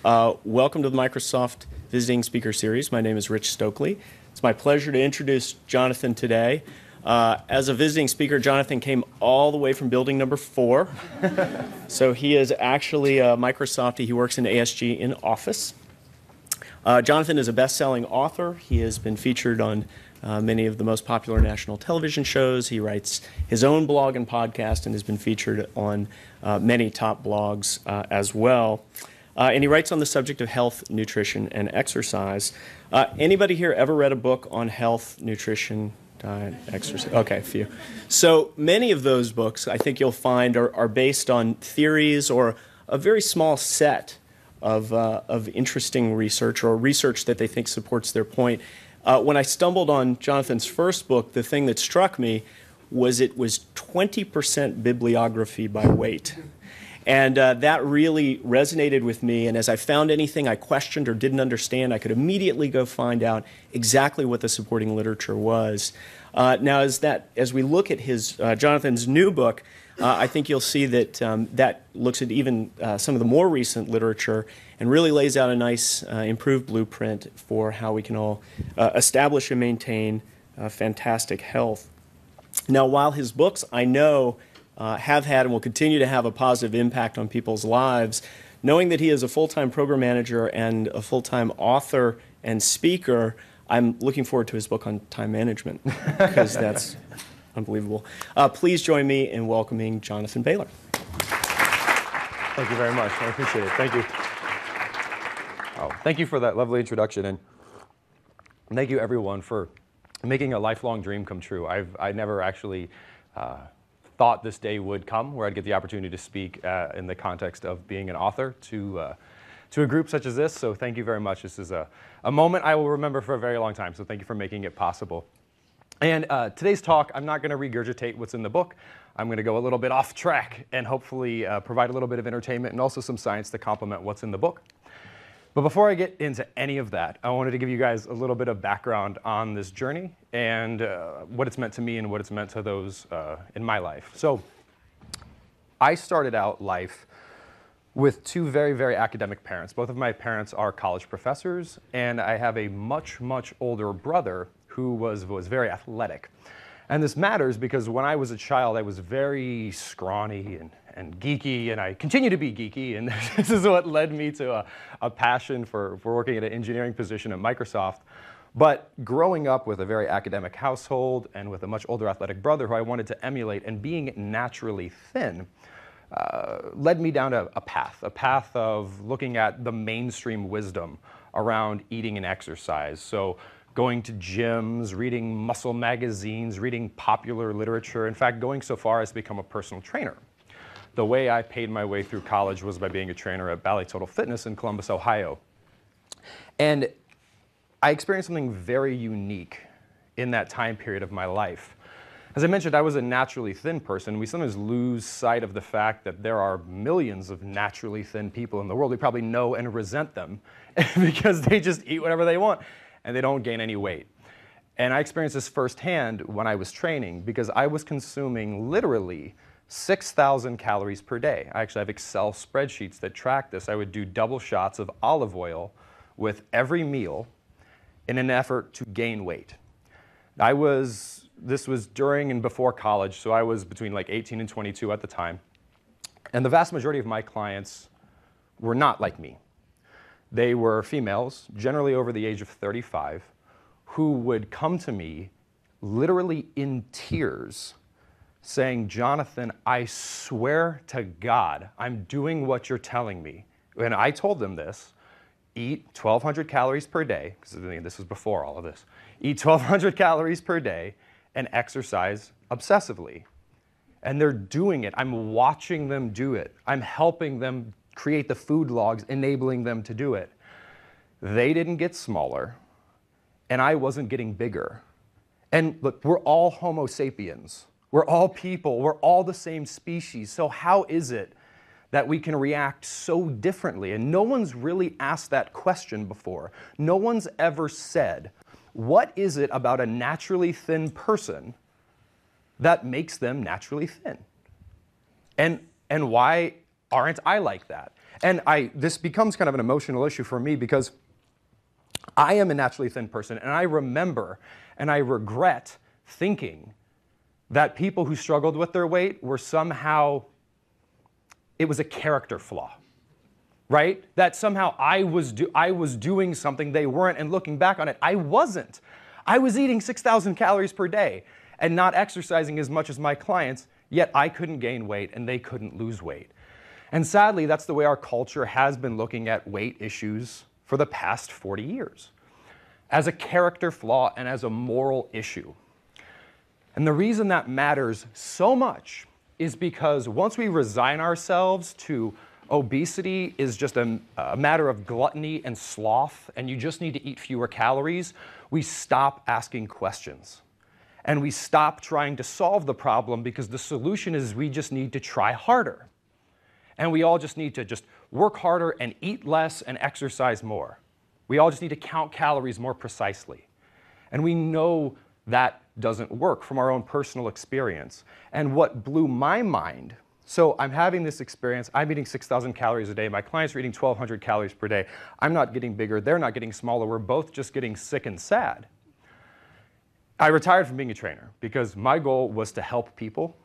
Welcome to the Microsoft Visiting Speaker Series. My name is Rich Stokely. It's my pleasure to introduce Jonathan today. As a visiting speaker, Jonathan came all the way from building number 4. So he is actually a Microsoftie. He works in ASG in Office. Jonathan is a best-selling author. He has been featured on many of the most popular national television shows. He writes his own blog and podcast and has been featured on many top blogs as well. And he writes on the subject of health, nutrition, and exercise. Anybody here ever read a book on health, nutrition, diet, exercise? Okay, a few. So many of those books, I think you'll find, are based on theories or a very small set of interesting research or research that they think supports their point. When I stumbled on Jonathan's first book, the thing that struck me was it was 20% bibliography by weight. And that really resonated with me, and as I found anything I questioned or didn't understand, I could immediately go find out exactly what the supporting literature was. Now, as we look at Jonathan's new book, I think you'll see that that looks at even some of the more recent literature and really lays out a nice improved blueprint for how we can all establish and maintain fantastic health. Now, while his books, I know, have had and will continue to have a positive impact on people's lives, knowing that he is a full-time program manager and a full-time author and speaker, I'm looking forward to his book on time management, because that's unbelievable. Please join me in welcoming Jonathan Bailor. Thank you very much. I appreciate it. Thank you. Oh, thank you for that lovely introduction, and thank you everyone for making a lifelong dream come true. I never actually thought this day would come where I'd get the opportunity to speak in the context of being an author to a group such as this. So thank you very much. This is a moment I will remember for a very long time. So thank you for making it possible. And today's talk, I'm not going to regurgitate what's in the book. I'm going to go a little bit off track and hopefully provide a little bit of entertainment and also some science to complement what's in the book. But before I get into any of that, I wanted to give you guys a little bit of background on this journey and what it's meant to me and what it's meant to those in my life. So I started out life with two very, very academic parents. Both of my parents are college professors, and I have a much, much older brother who was very athletic. And this matters because when I was a child, I was very scrawny and geeky, and I continue to be geeky, and this is what led me to a passion for working at an engineering position at Microsoft. But growing up with a very academic household and with a much older athletic brother who I wanted to emulate, and being naturally thin, led me down a path of looking at the mainstream wisdom around eating and exercise. So going to gyms, reading muscle magazines, reading popular literature, in fact, going so far as to become a personal trainer. The way I paid my way through college was by being a trainer at Ballet Total Fitness in Columbus, Ohio. And I experienced something very unique in that time period of my life. As I mentioned, I was a naturally thin person. We sometimes lose sight of the fact that there are millions of naturally thin people in the world. We probably know and resent them because they just eat whatever they want and they don't gain any weight. And I experienced this firsthand when I was training because I was consuming literally 6,000 calories per day. I actually have Excel spreadsheets that track this. I would do double shots of olive oil with every meal in an effort to gain weight. This was during and before college, so I was between like 18 and 22 at the time. And the vast majority of my clients were not like me. They were females, generally over the age of 35, who would come to me literally in tears saying, "Jonathan, I swear to God, I'm doing what you're telling me." And I told them this: eat 1,200 calories per day, because this was before all of this. Eat 1,200 calories per day and exercise obsessively. And they're doing it. I'm watching them do it. I'm helping them create the food logs, enabling them to do it. They didn't get smaller, and I wasn't getting bigger. And look, we're all Homo sapiens. We're all people. We're all the same species. So how is it that we can react so differently? And no one's really asked that question before. No one's ever said, what is it about a naturally thin person that makes them naturally thin? And why aren't I like that? And this becomes kind of an emotional issue for me because I am a naturally thin person, and I remember and I regret thinking that people who struggled with their weight were somehow, it was a character flaw, right? That somehow I was doing something they weren't, and looking back on it, I wasn't. I was eating 6,000 calories per day and not exercising as much as my clients, yet I couldn't gain weight and they couldn't lose weight. And sadly, that's the way our culture has been looking at weight issues for the past 40 years, as a character flaw and as a moral issue. And the reason that matters so much is because once we resign ourselves to obesity is just a matter of gluttony and sloth, and you just need to eat fewer calories, we stop asking questions. And we stop trying to solve the problem because the solution is we just need to try harder. And we all just need to just work harder and eat less and exercise more. We all just need to count calories more precisely. And we know that doesn't work from our own personal experience. And what blew my mind, so I'm having this experience, I'm eating 6,000 calories a day, my clients are eating 1,200 calories per day, I'm not getting bigger, they're not getting smaller, we're both just getting sick and sad. I retired from being a trainer because my goal was to help people.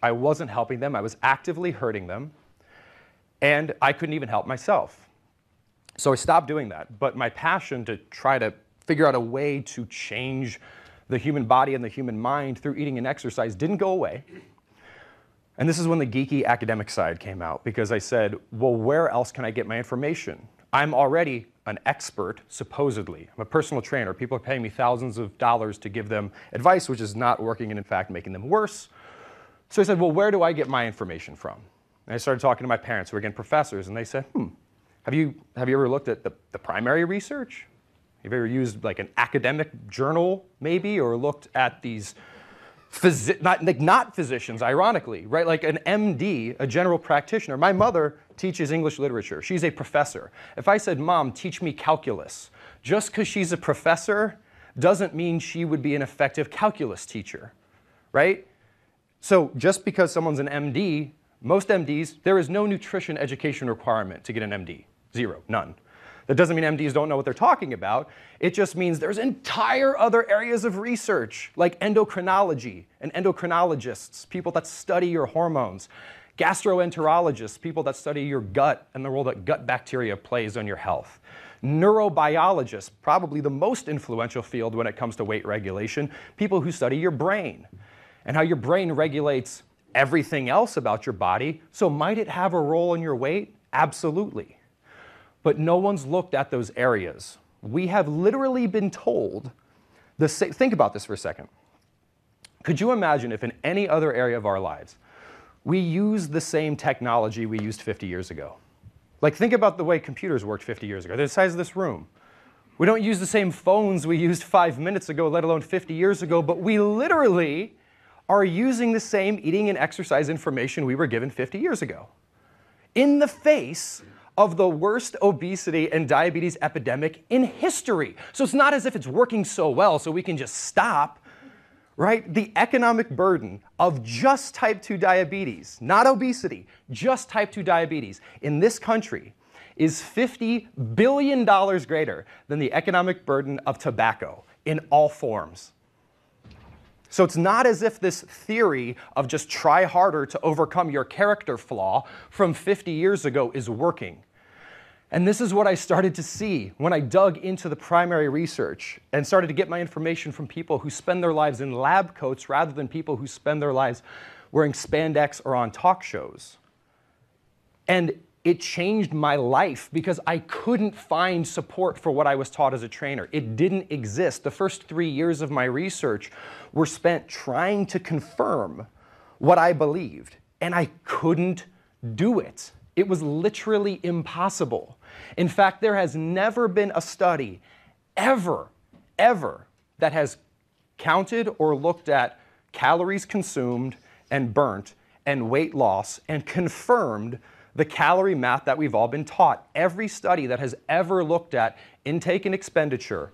I wasn't helping them, I was actively hurting them, and I couldn't even help myself. So I stopped doing that, but my passion to try to figure out a way to change the human body and the human mind through eating and exercise didn't go away. And this is when the geeky academic side came out, because I said, well, where else can I get my information? I'm already an expert, supposedly. I'm a personal trainer. People are paying me thousands of dollars to give them advice, which is not working and in fact making them worse. So I said, well, where do I get my information from? And I started talking to my parents, who are again professors, and they said, have you ever looked at the primary research? Have you ever used like an academic journal, maybe, or looked at these, not physicians, ironically, right? Like an MD, a general practitioner. My mother teaches English literature. She's a professor. If I said, Mom, teach me calculus, just because she's a professor doesn't mean she would be an effective calculus teacher, right? So just because someone's an MD, most MDs, there is no nutrition education requirement to get an MD. Zero, none. That doesn't mean MDs don't know what they're talking about. It just means there's entire other areas of research, like endocrinology and endocrinologists, people that study your hormones, gastroenterologists, people that study your gut and the role that gut bacteria plays on your health, neurobiologists, probably the most influential field when it comes to weight regulation, people who study your brain and how your brain regulates everything else about your body. So might it have a role in your weight? Absolutely. But no one's looked at those areas. We have literally been told, think about this for a second. Could you imagine if in any other area of our lives, we use the same technology we used 50 years ago? Like, think about the way computers worked 50 years ago. They're the size of this room. We don't use the same phones we used 5 minutes ago, let alone 50 years ago, but we literally are using the same eating and exercise information we were given 50 years ago. In the face of the worst obesity and diabetes epidemic in history. So it's not as if it's working so well so we can just stop, right? The economic burden of just type 2 diabetes, not obesity, just type 2 diabetes in this country is $50 billion greater than the economic burden of tobacco in all forms. So it's not as if this theory of just try harder to overcome your character flaw from 50 years ago is working. And this is what I started to see when I dug into the primary research and started to get my information from people who spend their lives in lab coats rather than people who spend their lives wearing spandex or on talk shows. And it changed my life because I couldn't find support for what I was taught as a trainer. It didn't exist. The first 3 years of my research were spent trying to confirm what I believed, and I couldn't do it. It was literally impossible. In fact, there has never been a study ever that has counted or looked at calories consumed and burnt and weight loss and confirmed the calorie math that we've all been taught. Every study that has ever looked at intake and expenditure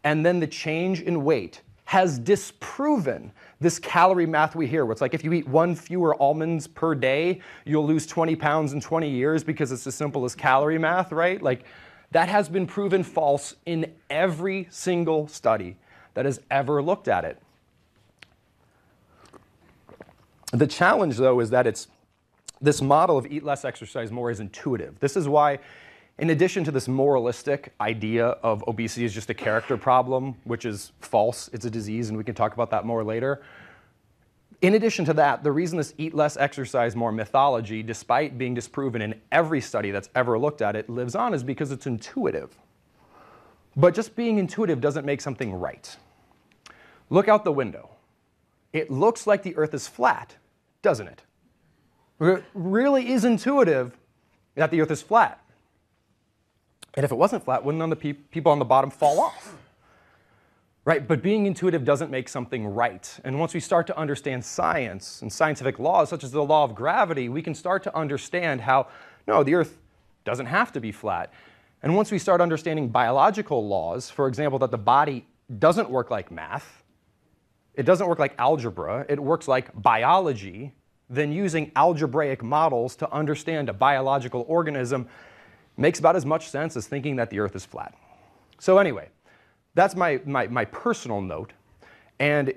and then the change in weight has disproven this calorie math we hear, where it's like if you eat 1 fewer almonds per day, you'll lose 20 pounds in 20 years because it's as simple as calorie math, right? Like, that has been proven false in every single study that has ever looked at it. The challenge, though, is that this model of eat less, exercise more is intuitive. This is why, in addition to this moralistic idea of obesity is just a character problem, which is false, it's a disease, and we can talk about that more later. In addition to that, the reason this eat less, exercise more mythology, despite being disproven in every study that's ever looked at it, lives on is because it's intuitive. But just being intuitive doesn't make something right. Look out the window. It looks like the Earth is flat, doesn't it? It really is intuitive that the Earth is flat. And if it wasn't flat, wouldn't none of the people on the bottom fall off? Right? But being intuitive doesn't make something right. And once we start to understand science and scientific laws, such as the law of gravity, we can start to understand how, no, the Earth doesn't have to be flat. And once we start understanding biological laws, for example, that the body doesn't work like math, it doesn't work like algebra, it works like biology, then using algebraic models to understand a biological organism makes about as much sense as thinking that the Earth is flat. So anyway, that's my personal note. And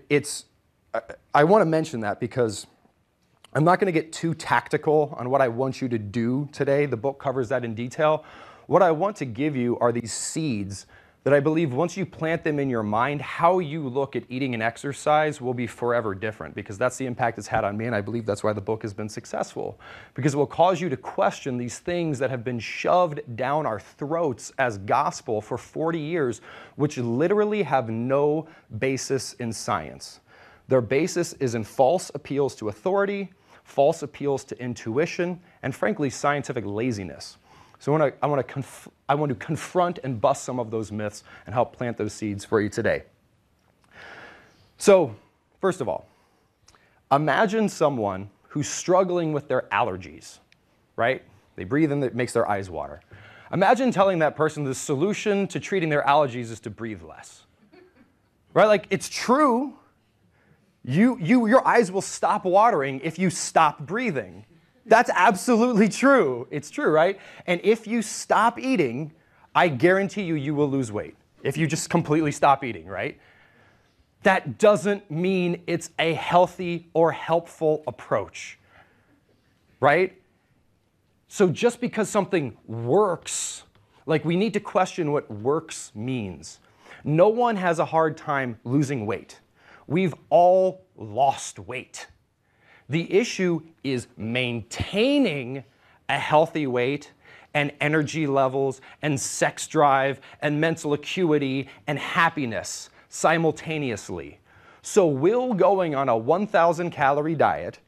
I want to mention that because I'm not going to get too tactical on what I want you to do today. The book covers that in detail. What I want to give you are these seeds that I believe once you plant them in your mind, how you look at eating and exercise will be forever different, because that's the impact it's had on me, and I believe that's why the book has been successful. Because it will cause you to question these things that have been shoved down our throats as gospel for 40 years, which literally have no basis in science. Their basis is in false appeals to authority, false appeals to intuition, and frankly, scientific laziness. So I want to confront and bust some of those myths and help plant those seeds for you today. So, first of all, imagine someone who's struggling with their allergies, right? They breathe and it makes their eyes water. Imagine telling that person the solution to treating their allergies is to breathe less, right? Like, it's true. Your eyes will stop watering if you stop breathing. That's absolutely true. It's true, right? And if you stop eating, I guarantee you will lose weight. If you just completely stop eating, right? That doesn't mean it's a healthy or helpful approach, right? So just because something works, like, we need to question what works means. No one has a hard time losing weight. We've all lost weight. The issue is maintaining a healthy weight and energy levels and sex drive and mental acuity and happiness simultaneously. So will going on a 1,000 calorie diet,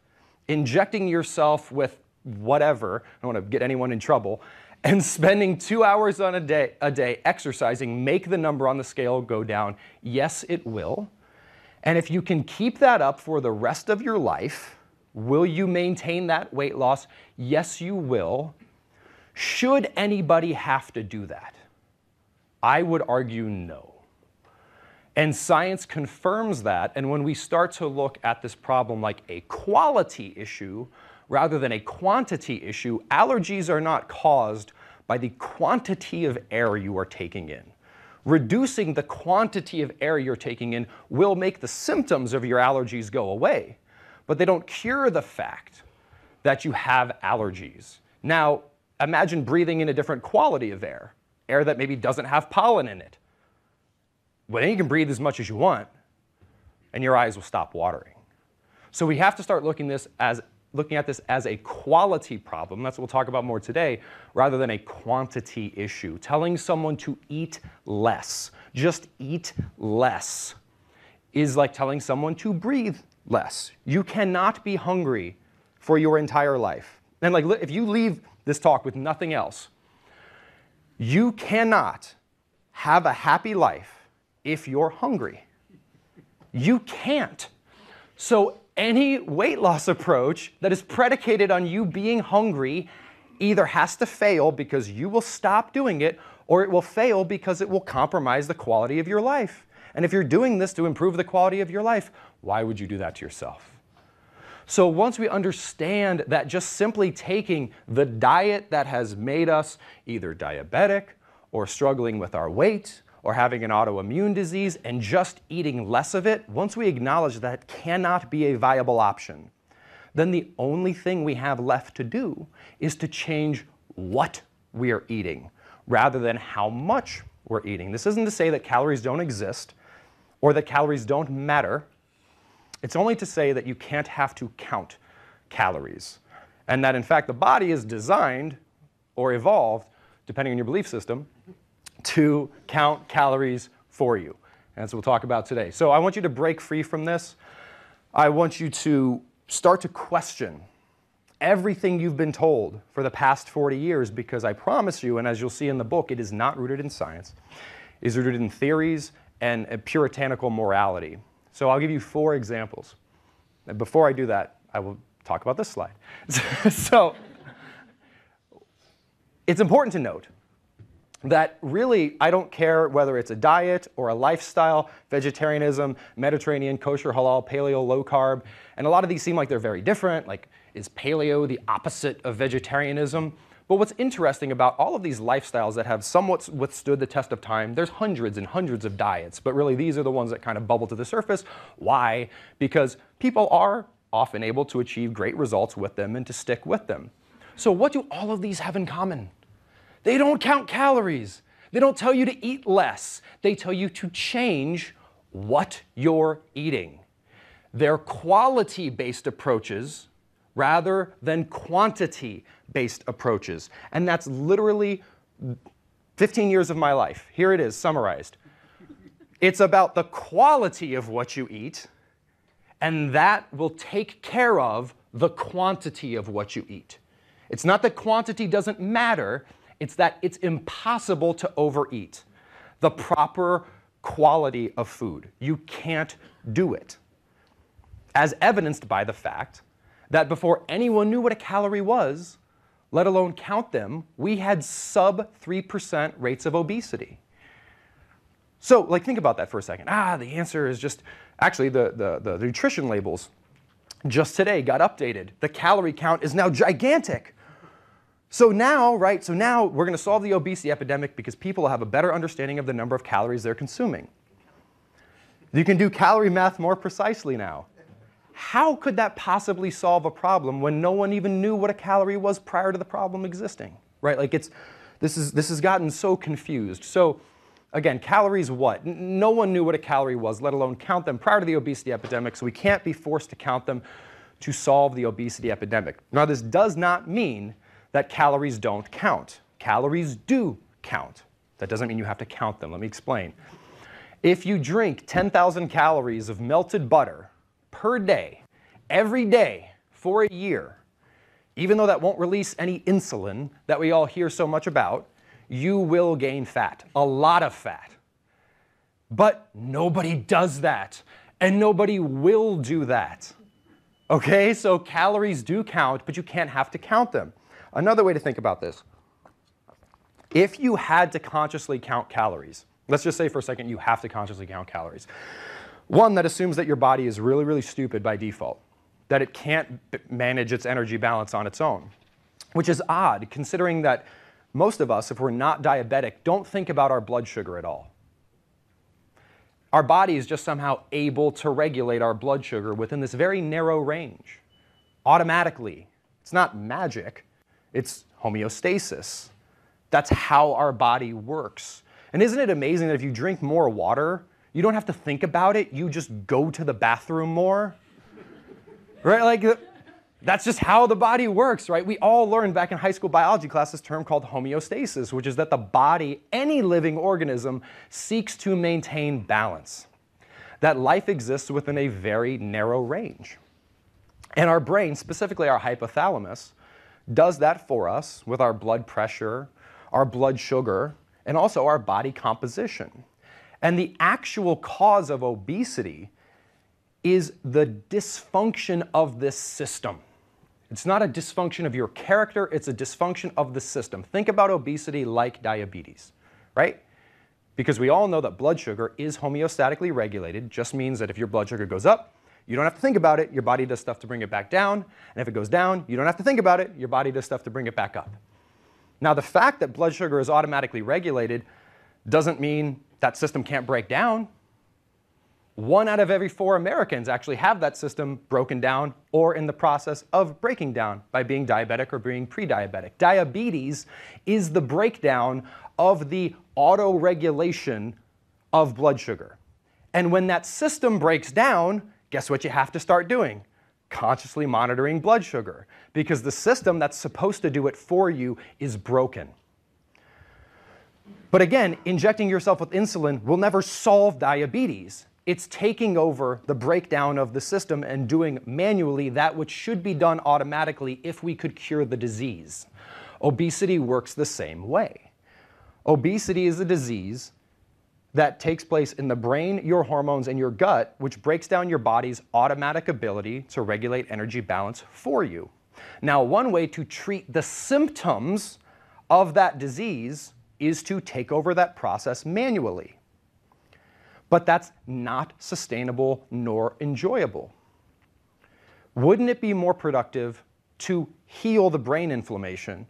injecting yourself with whatever, I don't want to get anyone in trouble, and spending 2 hours on a day exercising make the number on the scale go down? Yes, it will. And if you can keep that up for the rest of your life, will you maintain that weight loss? Yes, you will. Should anybody have to do that? I would argue no. And science confirms that. And when we start to look at this problem like a quality issue rather than a quantity issue, allergies are not caused by the quantity of air you are taking in. Reducing the quantity of air you're taking in will make the symptoms of your allergies go away, but they don't cure the fact that you have allergies. Now, imagine breathing in a different quality of air, air that maybe doesn't have pollen in it. Well, then you can breathe as much as you want, and your eyes will stop watering. So we have to start looking at this as a quality problem, that's what we'll talk about more today, rather than a quantity issue. Telling someone to eat less, just eat less, is like telling someone to breathe less. You cannot be hungry for your entire life. And like, if you leave this talk with nothing else, you cannot have a happy life if you're hungry. You can't. So any weight loss approach that is predicated on you being hungry either has to fail because you will stop doing it, or it will fail because it will compromise the quality of your life. And if you're doing this to improve the quality of your life, why would you do that to yourself? So once we understand that just simply taking the diet that has made us either diabetic or struggling with our weight or having an autoimmune disease and just eating less of it, once we acknowledge that cannot be a viable option, then the only thing we have left to do is to change what we are eating rather than how much we're eating. This isn't to say that calories don't exist or that calories don't matter. It's only to say that you can't have to count calories, and that in fact the body is designed or evolved, depending on your belief system, to count calories for you. And that's what we'll talk about today. So I want you to break free from this. I want you to start to question everything you've been told for the past 40 years, because I promise you, and as you'll see in the book, it is not rooted in science. It is rooted in theories and a puritanical morality. So I'll give you 4 examples. And before I do that, I will talk about this slide. So it's important to note that really I don't care whether it's a diet or a lifestyle, vegetarianism, Mediterranean, kosher, halal, paleo, low carb, and a lot of these seem like they're very different. Like, is paleo the opposite of vegetarianism? But what's interesting about all of these lifestyles that have somewhat withstood the test of time, there's hundreds and hundreds of diets, but really these are the ones that kind of bubble to the surface. Why? Because people are often able to achieve great results with them and to stick with them. So what do all of these have in common? They don't count calories. They don't tell you to eat less. They tell you to change what you're eating. They're quality-based approaches rather than quantity-based approaches. And that's literally 15 years of my life. Here it is, summarized. It's about the quality of what you eat, and that will take care of the quantity of what you eat. It's not that quantity doesn't matter, it's that it's impossible to overeat the proper quality of food. You can't do it. As evidenced by the fact that before anyone knew what a calorie was, let alone count them, we had sub 3% rates of obesity. So, like, think about that for a second. The answer is just, actually, the nutrition labels just today got updated. The calorie count is now gigantic. So now, right, we're going to solve the obesity epidemic because people have a better understanding of the number of calories they're consuming. You can do calorie math more precisely now. How could that possibly solve a problem when no one even knew what a calorie was prior to the problem existing? Right? Like, this has gotten so confused. So again, calories what? No one knew what a calorie was, let alone count them prior to the obesity epidemic, so we can't be forced to count them to solve the obesity epidemic. Now, this does not mean that calories don't count. Calories do count. That doesn't mean you have to count them. Let me explain. If you drink 10,000 calories of melted butter per day, every day, for a year, even though that won't release any insulin that we all hear so much about, you will gain fat, a lot of fat. But nobody does that, and nobody will do that. Okay, so calories do count, but you can't have to count them. Another way to think about this, if you had to consciously count calories, let's just say for a second you have to consciously count calories. One, that assumes that your body is really, really stupid by default, that it can't manage its energy balance on its own, which is odd considering that most of us, if we're not diabetic, don't think about our blood sugar at all. Our body is just somehow able to regulate our blood sugar within this very narrow range, automatically. It's not magic, it's homeostasis. That's how our body works. And isn't it amazing that if you drink more water, you don't have to think about it, you just go to the bathroom more? Right? Like, that's just how the body works, right? We all learned back in high school biology class this term called homeostasis, which is that the body, any living organism, seeks to maintain balance. That life exists within a very narrow range. And our brain, specifically our hypothalamus, does that for us with our blood pressure, our blood sugar, and also our body composition. And the actual cause of obesity is the dysfunction of this system. It's not a dysfunction of your character, it's a dysfunction of the system. Think about obesity like diabetes, right? Because we all know that blood sugar is homeostatically regulated, just means that if your blood sugar goes up, you don't have to think about it, your body does stuff to bring it back down, and if it goes down, you don't have to think about it, your body does stuff to bring it back up. Now, the fact that blood sugar is automatically regulated doesn't mean that system can't break down. 1 out of every 4 Americans actually have that system broken down or in the process of breaking down by being diabetic or being pre-diabetic. Diabetes is the breakdown of the auto-regulation of blood sugar. And when that system breaks down, guess what you have to start doing? Consciously monitoring blood sugar, because the system that's supposed to do it for you is broken. But again, injecting yourself with insulin will never solve diabetes. It's taking over the breakdown of the system and doing manually that which should be done automatically if we could cure the disease. Obesity works the same way. Obesity is a disease that takes place in the brain, your hormones, and your gut, which breaks down your body's automatic ability to regulate energy balance for you. Now, one way to treat the symptoms of that disease is to take over that process manually. But that's not sustainable nor enjoyable. Wouldn't it be more productive to heal the brain inflammation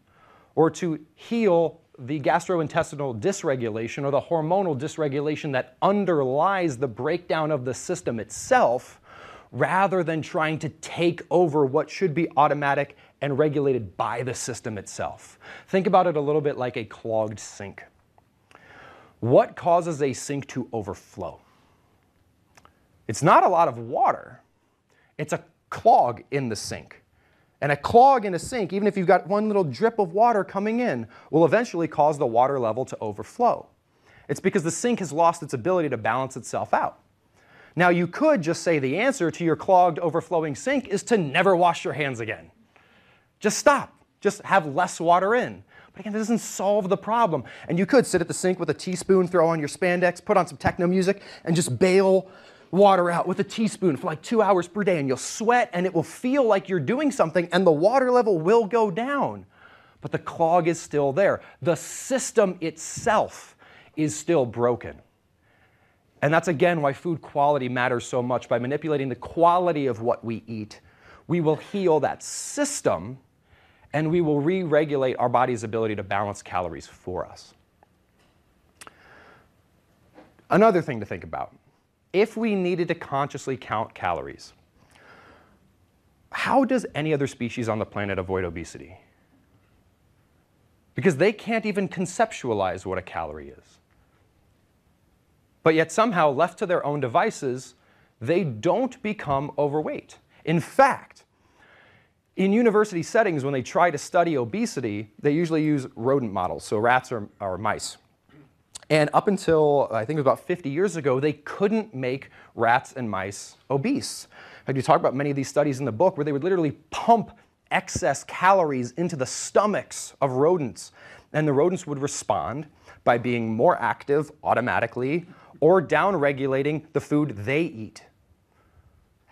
or to heal the gastrointestinal dysregulation or the hormonal dysregulation that underlies the breakdown of the system itself, rather than trying to take over what should be automatic and regulated by the system itself? Think about it a little bit like a clogged sink. What causes a sink to overflow? It's not a lot of water. It's a clog in the sink. And a clog in a sink, even if you've got one little drip of water coming in, will eventually cause the water level to overflow. It's because the sink has lost its ability to balance itself out. Now, you could just say the answer to your clogged, overflowing sink is to never wash your hands again. Just stop. Just have less water in. But again, that doesn't solve the problem. And you could sit at the sink with a teaspoon, throw on your spandex, put on some techno music, and just bail water out with a teaspoon for like 2 hours per day, and you'll sweat and it will feel like you're doing something and the water level will go down. But the clog is still there. The system itself is still broken. And that's again why food quality matters so much. By manipulating the quality of what we eat, we will heal that system and we will re-regulate our body's ability to balance calories for us. Another thing to think about. If we needed to consciously count calories, how does any other species on the planet avoid obesity? Because they can't even conceptualize what a calorie is. But yet somehow, left to their own devices, they don't become overweight. In fact, in university settings, when they try to study obesity, they usually use rodent models, so rats or mice. And up until, I think it was about 50 years ago, they couldn't make rats and mice obese. In fact, you talk about many of these studies in the book where they would literally pump excess calories into the stomachs of rodents. And the rodents would respond by being more active automatically or down-regulating the food they eat.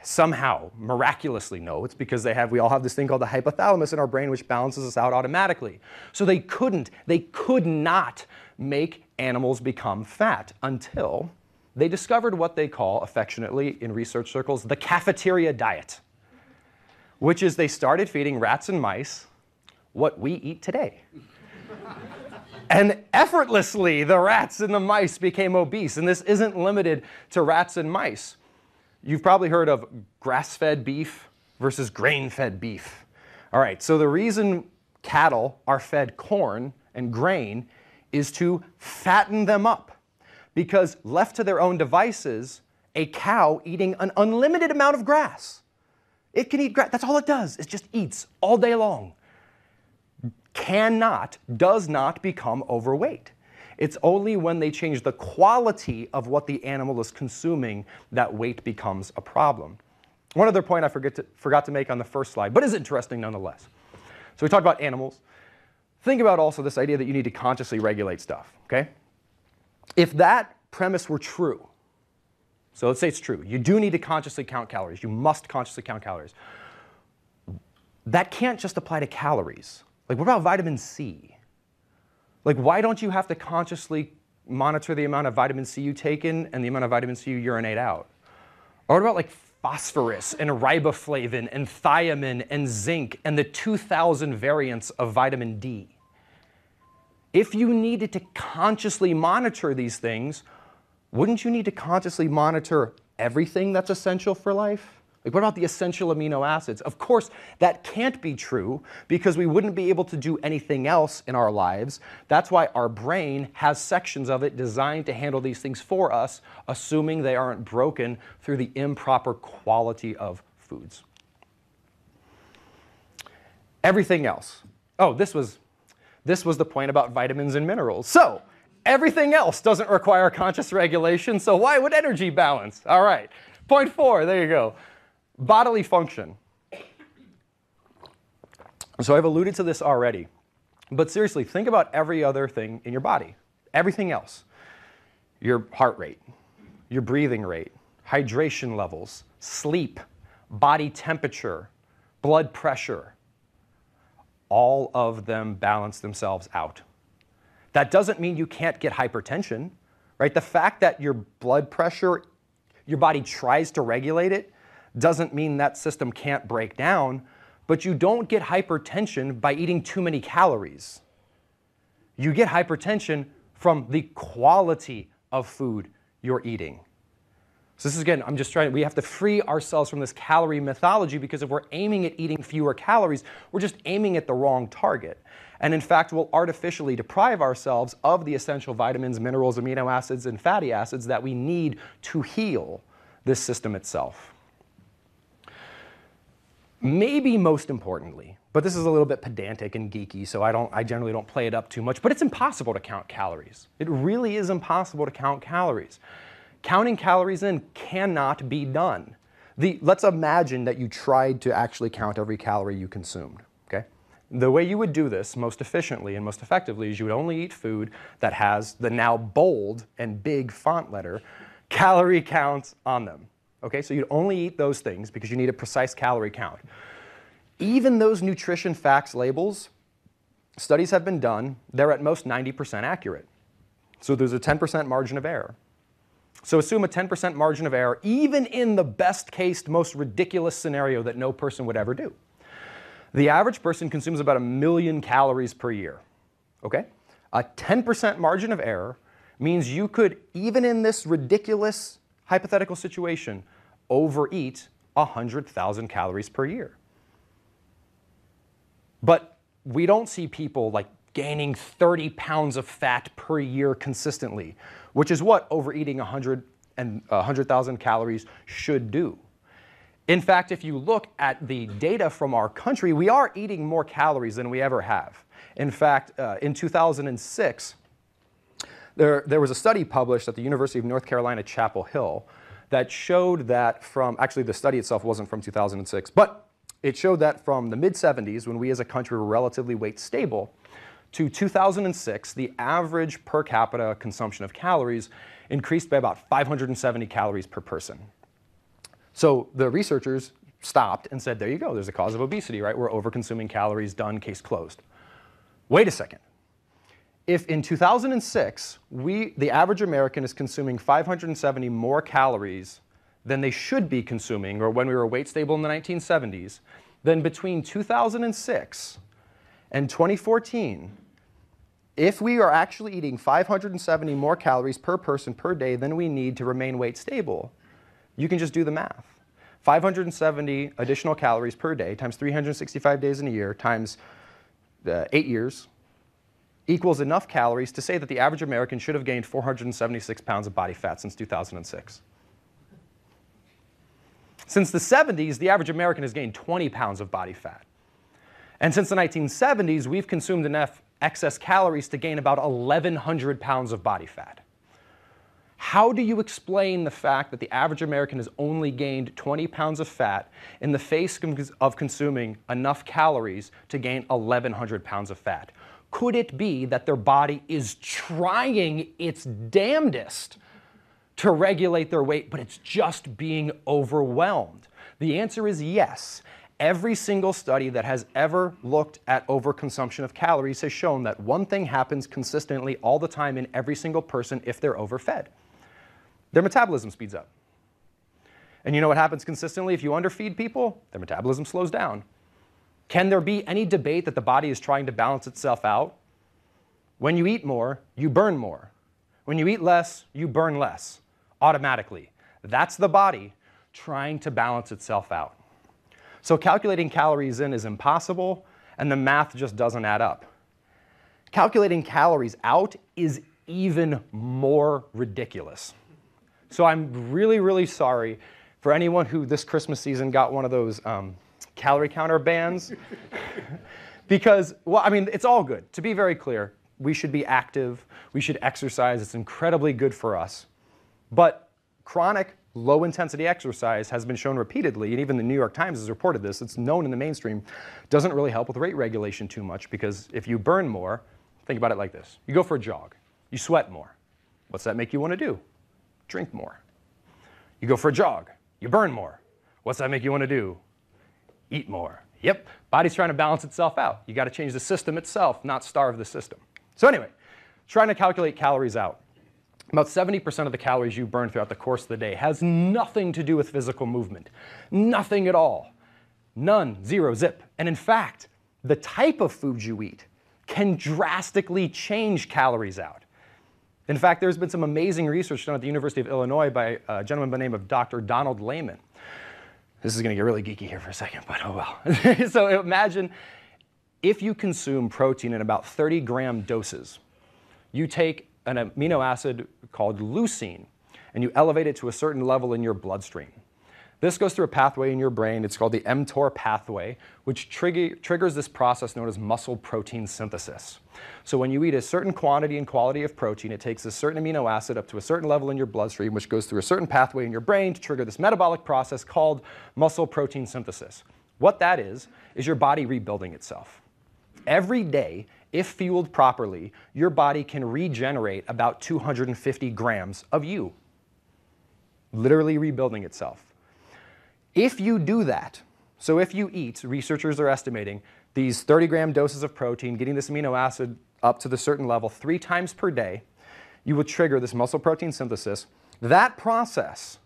Somehow, miraculously, no, it's because we all have this thing called the hypothalamus in our brain which balances us out automatically. So they could not make animals become fat until they discovered what they call, affectionately in research circles, the cafeteria diet, which is they started feeding rats and mice what we eat today. And effortlessly, the rats and the mice became obese. And this isn't limited to rats and mice. You've probably heard of grass-fed beef versus grain-fed beef. All right, so the reason cattle are fed corn and grain is to fatten them up. Because left to their own devices, a cow eating an unlimited amount of grass, it can eat grass, that's all it does, it just eats all day long, does not become overweight. It's only when they change the quality of what the animal is consuming that weight becomes a problem. One other point I forgot to make on the first slide, but is interesting nonetheless. So we talked about animals. Think about also this idea that you need to consciously regulate stuff, okay? If that premise were true, so let's say it's true, you do need to consciously count calories, you must consciously count calories. That can't just apply to calories. Like, what about vitamin C? Like, why don't you have to consciously monitor the amount of vitamin C you take in and the amount of vitamin C you urinate out? Or what about like phosphorus and riboflavin and thiamine and zinc and the 2,000 variants of vitamin D? If you needed to consciously monitor these things, wouldn't you need to consciously monitor everything that's essential for life? Like, what about the essential amino acids? Of course, that can't be true because we wouldn't be able to do anything else in our lives. That's why our brain has sections of it designed to handle these things for us, assuming they aren't broken through the improper quality of foods. Everything else. Oh, this was the point about vitamins and minerals. So, everything else doesn't require conscious regulation, so why would energy balance? All right, point 4, there you go. Bodily function. So I've alluded to this already, but seriously, think about every other thing in your body. Everything else. Your heart rate, your breathing rate, hydration levels, sleep, body temperature, blood pressure. All of them balance themselves out. That doesn't mean you can't get hypertension, right? The fact that your blood pressure, your body tries to regulate it, doesn't mean that system can't break down, but you don't get hypertension by eating too many calories. You get hypertension from the quality of food you're eating. So this is, again, we have to free ourselves from this calorie mythology, because if we're aiming at eating fewer calories, we're just aiming at the wrong target. And in fact, we'll artificially deprive ourselves of the essential vitamins, minerals, amino acids, and fatty acids that we need to heal this system itself. Maybe most importantly, but this is a little bit pedantic and geeky, so I generally don't play it up too much, but it's impossible to count calories. It really is impossible to count calories. Counting calories in cannot be done. Let's imagine that you tried to actually count every calorie you consumed, okay? The way you would do this most efficiently and most effectively is you would only eat food that has the now bold and big font letter calorie counts on them. Okay, so you'd only eat those things because you need a precise calorie count. Even those nutrition facts labels, studies have been done, they're at most 90% accurate. So there's a 10% margin of error. So assume a 10% margin of error, even in the best case, most ridiculous scenario that no person would ever do. The average person consumes about 1 million calories per year. Okay? A 10% margin of error means you could, even in this ridiculous hypothetical situation, overeat 100,000 calories per year. But we don't see people like gaining 30 pounds of fat per year consistently, which is what overeating 100,000 calories should do. In fact, if you look at the data from our country, we are eating more calories than we ever have. In fact, in 2006, there was a study published at the University of North Carolina, Chapel Hill, that showed that actually the study itself wasn't from 2006, but it showed that from the mid-70s, when we as a country were relatively weight stable, to 2006, the average per capita consumption of calories increased by about 570 calories per person. So the researchers stopped and said, there you go, there's a cause of obesity, right? We're over-consuming calories, done, case closed. Wait a second. If in 2006, the average American is consuming 570 more calories than they should be consuming, or when we were weight stable in the 1970s, then between 2006 and 2014, if we are actually eating 570 more calories per person per day than we need to remain weight stable, you can just do the math. 570 additional calories per day times 365 days in a year times 8 years equals enough calories to say that the average American should have gained 476 pounds of body fat since 2006. Since the 70s, the average American has gained 20 pounds of body fat. And since the 1970s, we've consumed enough excess calories to gain about 1,100 pounds of body fat. How do you explain the fact that the average American has only gained 20 pounds of fat in the face of consuming enough calories to gain 1,100 pounds of fat? Could it be that their body is trying its damnedest to regulate their weight, but it's just being overwhelmed? The answer is yes. Every single study that has ever looked at overconsumption of calories has shown that one thing happens consistently all the time in every single person if they're overfed. Their metabolism speeds up. And you know what happens consistently if you underfeed people? Their metabolism slows down. Can there be any debate that the body is trying to balance itself out? When you eat more, you burn more. When you eat less, you burn less, automatically. That's the body trying to balance itself out. So calculating calories in is impossible, and the math just doesn't add up. Calculating calories out is even more ridiculous. So I'm really, really sorry for anyone who this Christmas season got one of those calorie counter bands. Because, well, I mean, it's all good. To be very clear, we should be active, we should exercise, it's incredibly good for us. But chronic low-intensity exercise has been shown repeatedly, and even the New York Times has reported this, it's known in the mainstream, doesn't really help with rate regulation too much, because if you burn more, think about it like this. You go for a jog, you sweat more. What's that make you want to do? Drink more. You go for a jog, you burn more. What's that make you want to do? Eat more. Yep, body's trying to balance itself out. You got to change the system itself, not starve the system. So anyway, trying to calculate calories out. About 70% of the calories you burn throughout the course of the day has nothing to do with physical movement. Nothing at all. None, zero, zip. And in fact, the type of food you eat can drastically change calories out. In fact, there's been some amazing research done at the University of Illinois by a gentleman by the name of Dr. Donald Lehman. This is going to get really geeky here for a second, but oh well. So imagine if you consume protein in about 30-gram doses. You take an amino acid called leucine, and you elevate it to a certain level in your bloodstream. This goes through a pathway in your brain. It's called the mTOR pathway, which triggers this process known as muscle protein synthesis. So when you eat a certain quantity and quality of protein, it takes a certain amino acid up to a certain level in your bloodstream, which goes through a certain pathway in your brain to trigger this metabolic process called muscle protein synthesis. What that is your body rebuilding itself. Every day, if fueled properly, your body can regenerate about 250 grams of you, literally rebuilding itself. If you do that, so if you eat, researchers are estimating, these 30-gram doses of protein, getting this amino acid up to the certain level 3 times per day, you will trigger this muscle protein synthesis. That process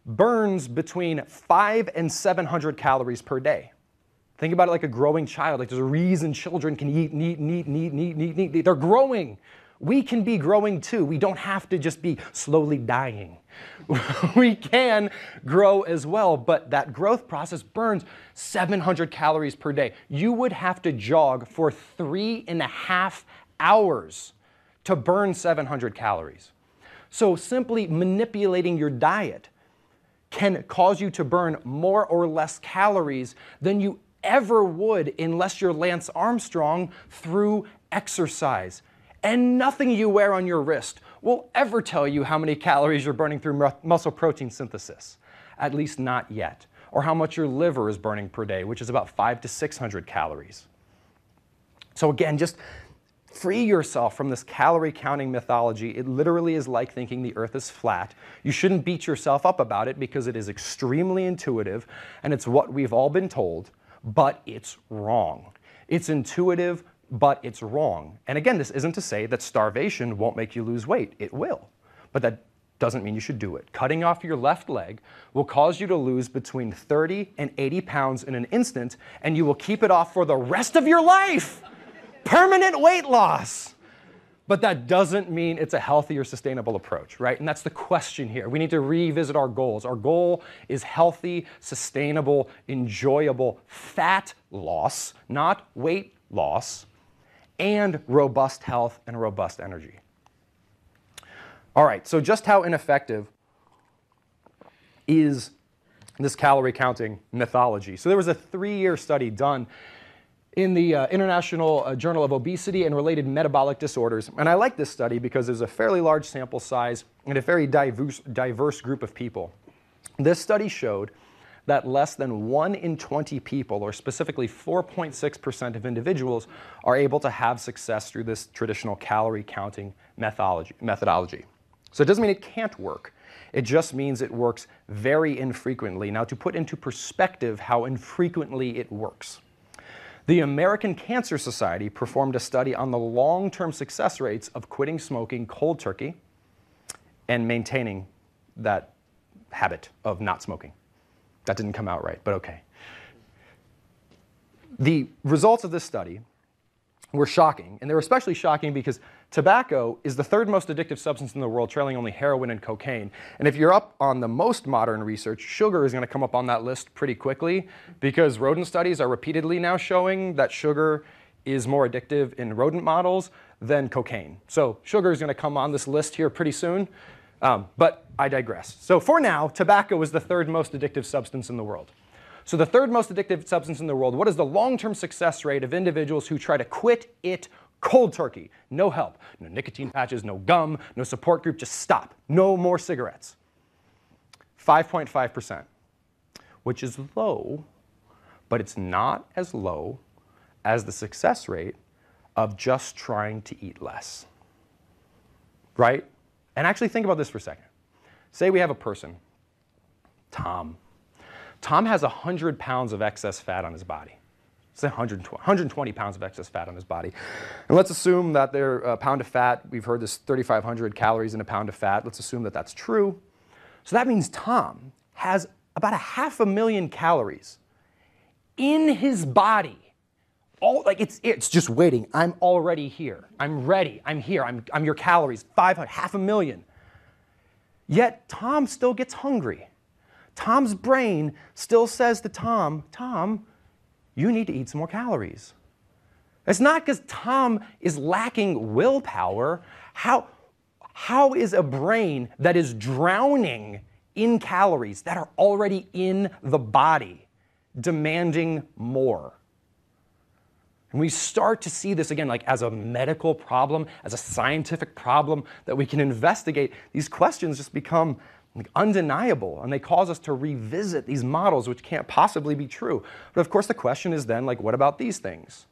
burns between 500 and 700 calories per day. Think about it like a growing child. Like there's a reason children can eat. They're growing. We can be growing too. We don't have to just be slowly dying. We can grow as well, but that growth process burns 700 calories per day. You would have to jog for 3.5 hours to burn 700 calories. So simply manipulating your diet can cause you to burn more or less calories than you ever would unless you're Lance Armstrong through exercise. And nothing you wear on your wrist will ever tell you how many calories you're burning through muscle protein synthesis, at least not yet, or how much your liver is burning per day, which is about 500 to 600 calories. So again, just free yourself from this calorie counting mythology. It literally is like thinking the earth is flat. You shouldn't beat yourself up about it because it is extremely intuitive and it's what we've all been told, but it's wrong. It's intuitive, but it's wrong. And again, this isn't to say that starvation won't make you lose weight. It will, but that doesn't mean you should do it. Cutting off your left leg will cause you to lose between 30 and 80 pounds in an instant, and you will keep it off for the rest of your life. Permanent weight loss. But that doesn't mean it's a healthy or sustainable approach, right? And that's the question here. We need to revisit our goals. Our goal is healthy, sustainable, enjoyable fat loss, not weight loss, and robust health and robust energy. All right, so just how ineffective is this calorie counting mythology? So there was a 3-year study done in the International Journal of Obesity and Related Metabolic Disorders. And I like this study because there's a fairly large sample size and a very diverse group of people. This study showed that less than 1 in 20 people, or specifically 4.6% of individuals, are able to have success through this traditional calorie counting methodology. So it doesn't mean it can't work. It just means it works very infrequently. Now, to put into perspective how infrequently it works, the American Cancer Society performed a study on the long-term success rates of quitting smoking cold turkey and maintaining that habit of not smoking. That didn't come out right, but okay. The results of this study were shocking, and they were especially shocking because tobacco is the third most addictive substance in the world, trailing only heroin and cocaine. And if you're up on the most modern research, sugar is going to come up on that list pretty quickly because rodent studies are repeatedly now showing that sugar is more addictive in rodent models than cocaine. So sugar is going to come on this list here pretty soon, but I digress. So for now, tobacco is the third most addictive substance in the world. So the third most addictive substance in the world, what is the long-term success rate of individuals who try to quit it cold turkey? No help, no nicotine patches, no gum, no support group, just stop. No more cigarettes. 5.5%, which is low, but it's not as low as the success rate of just trying to eat less, right? And actually think about this for a second. Say we have a person, Tom. Tom has 100 pounds of excess fat on his body. Say 120 pounds of excess fat on his body. And let's assume that they're a pound of fat. We've heard this 3,500 calories in a pound of fat. Let's assume that that's true. So that means Tom has about 500,000 calories in his body. It's just waiting. I'm already here. I'm ready. I'm here. I'm your calories. 500,000. Yet Tom still gets hungry. Tom's brain still says to Tom, you need to eat some more calories. It's not because Tom is lacking willpower. How is a brain that is drowning in calories that are already in the body demanding more? And we start to see this again, like as a medical problem, as a scientific problem that we can investigate. These questions just become undeniable, and they cause us to revisit these models which can't possibly be true. But of course the question is then, like, what about these things?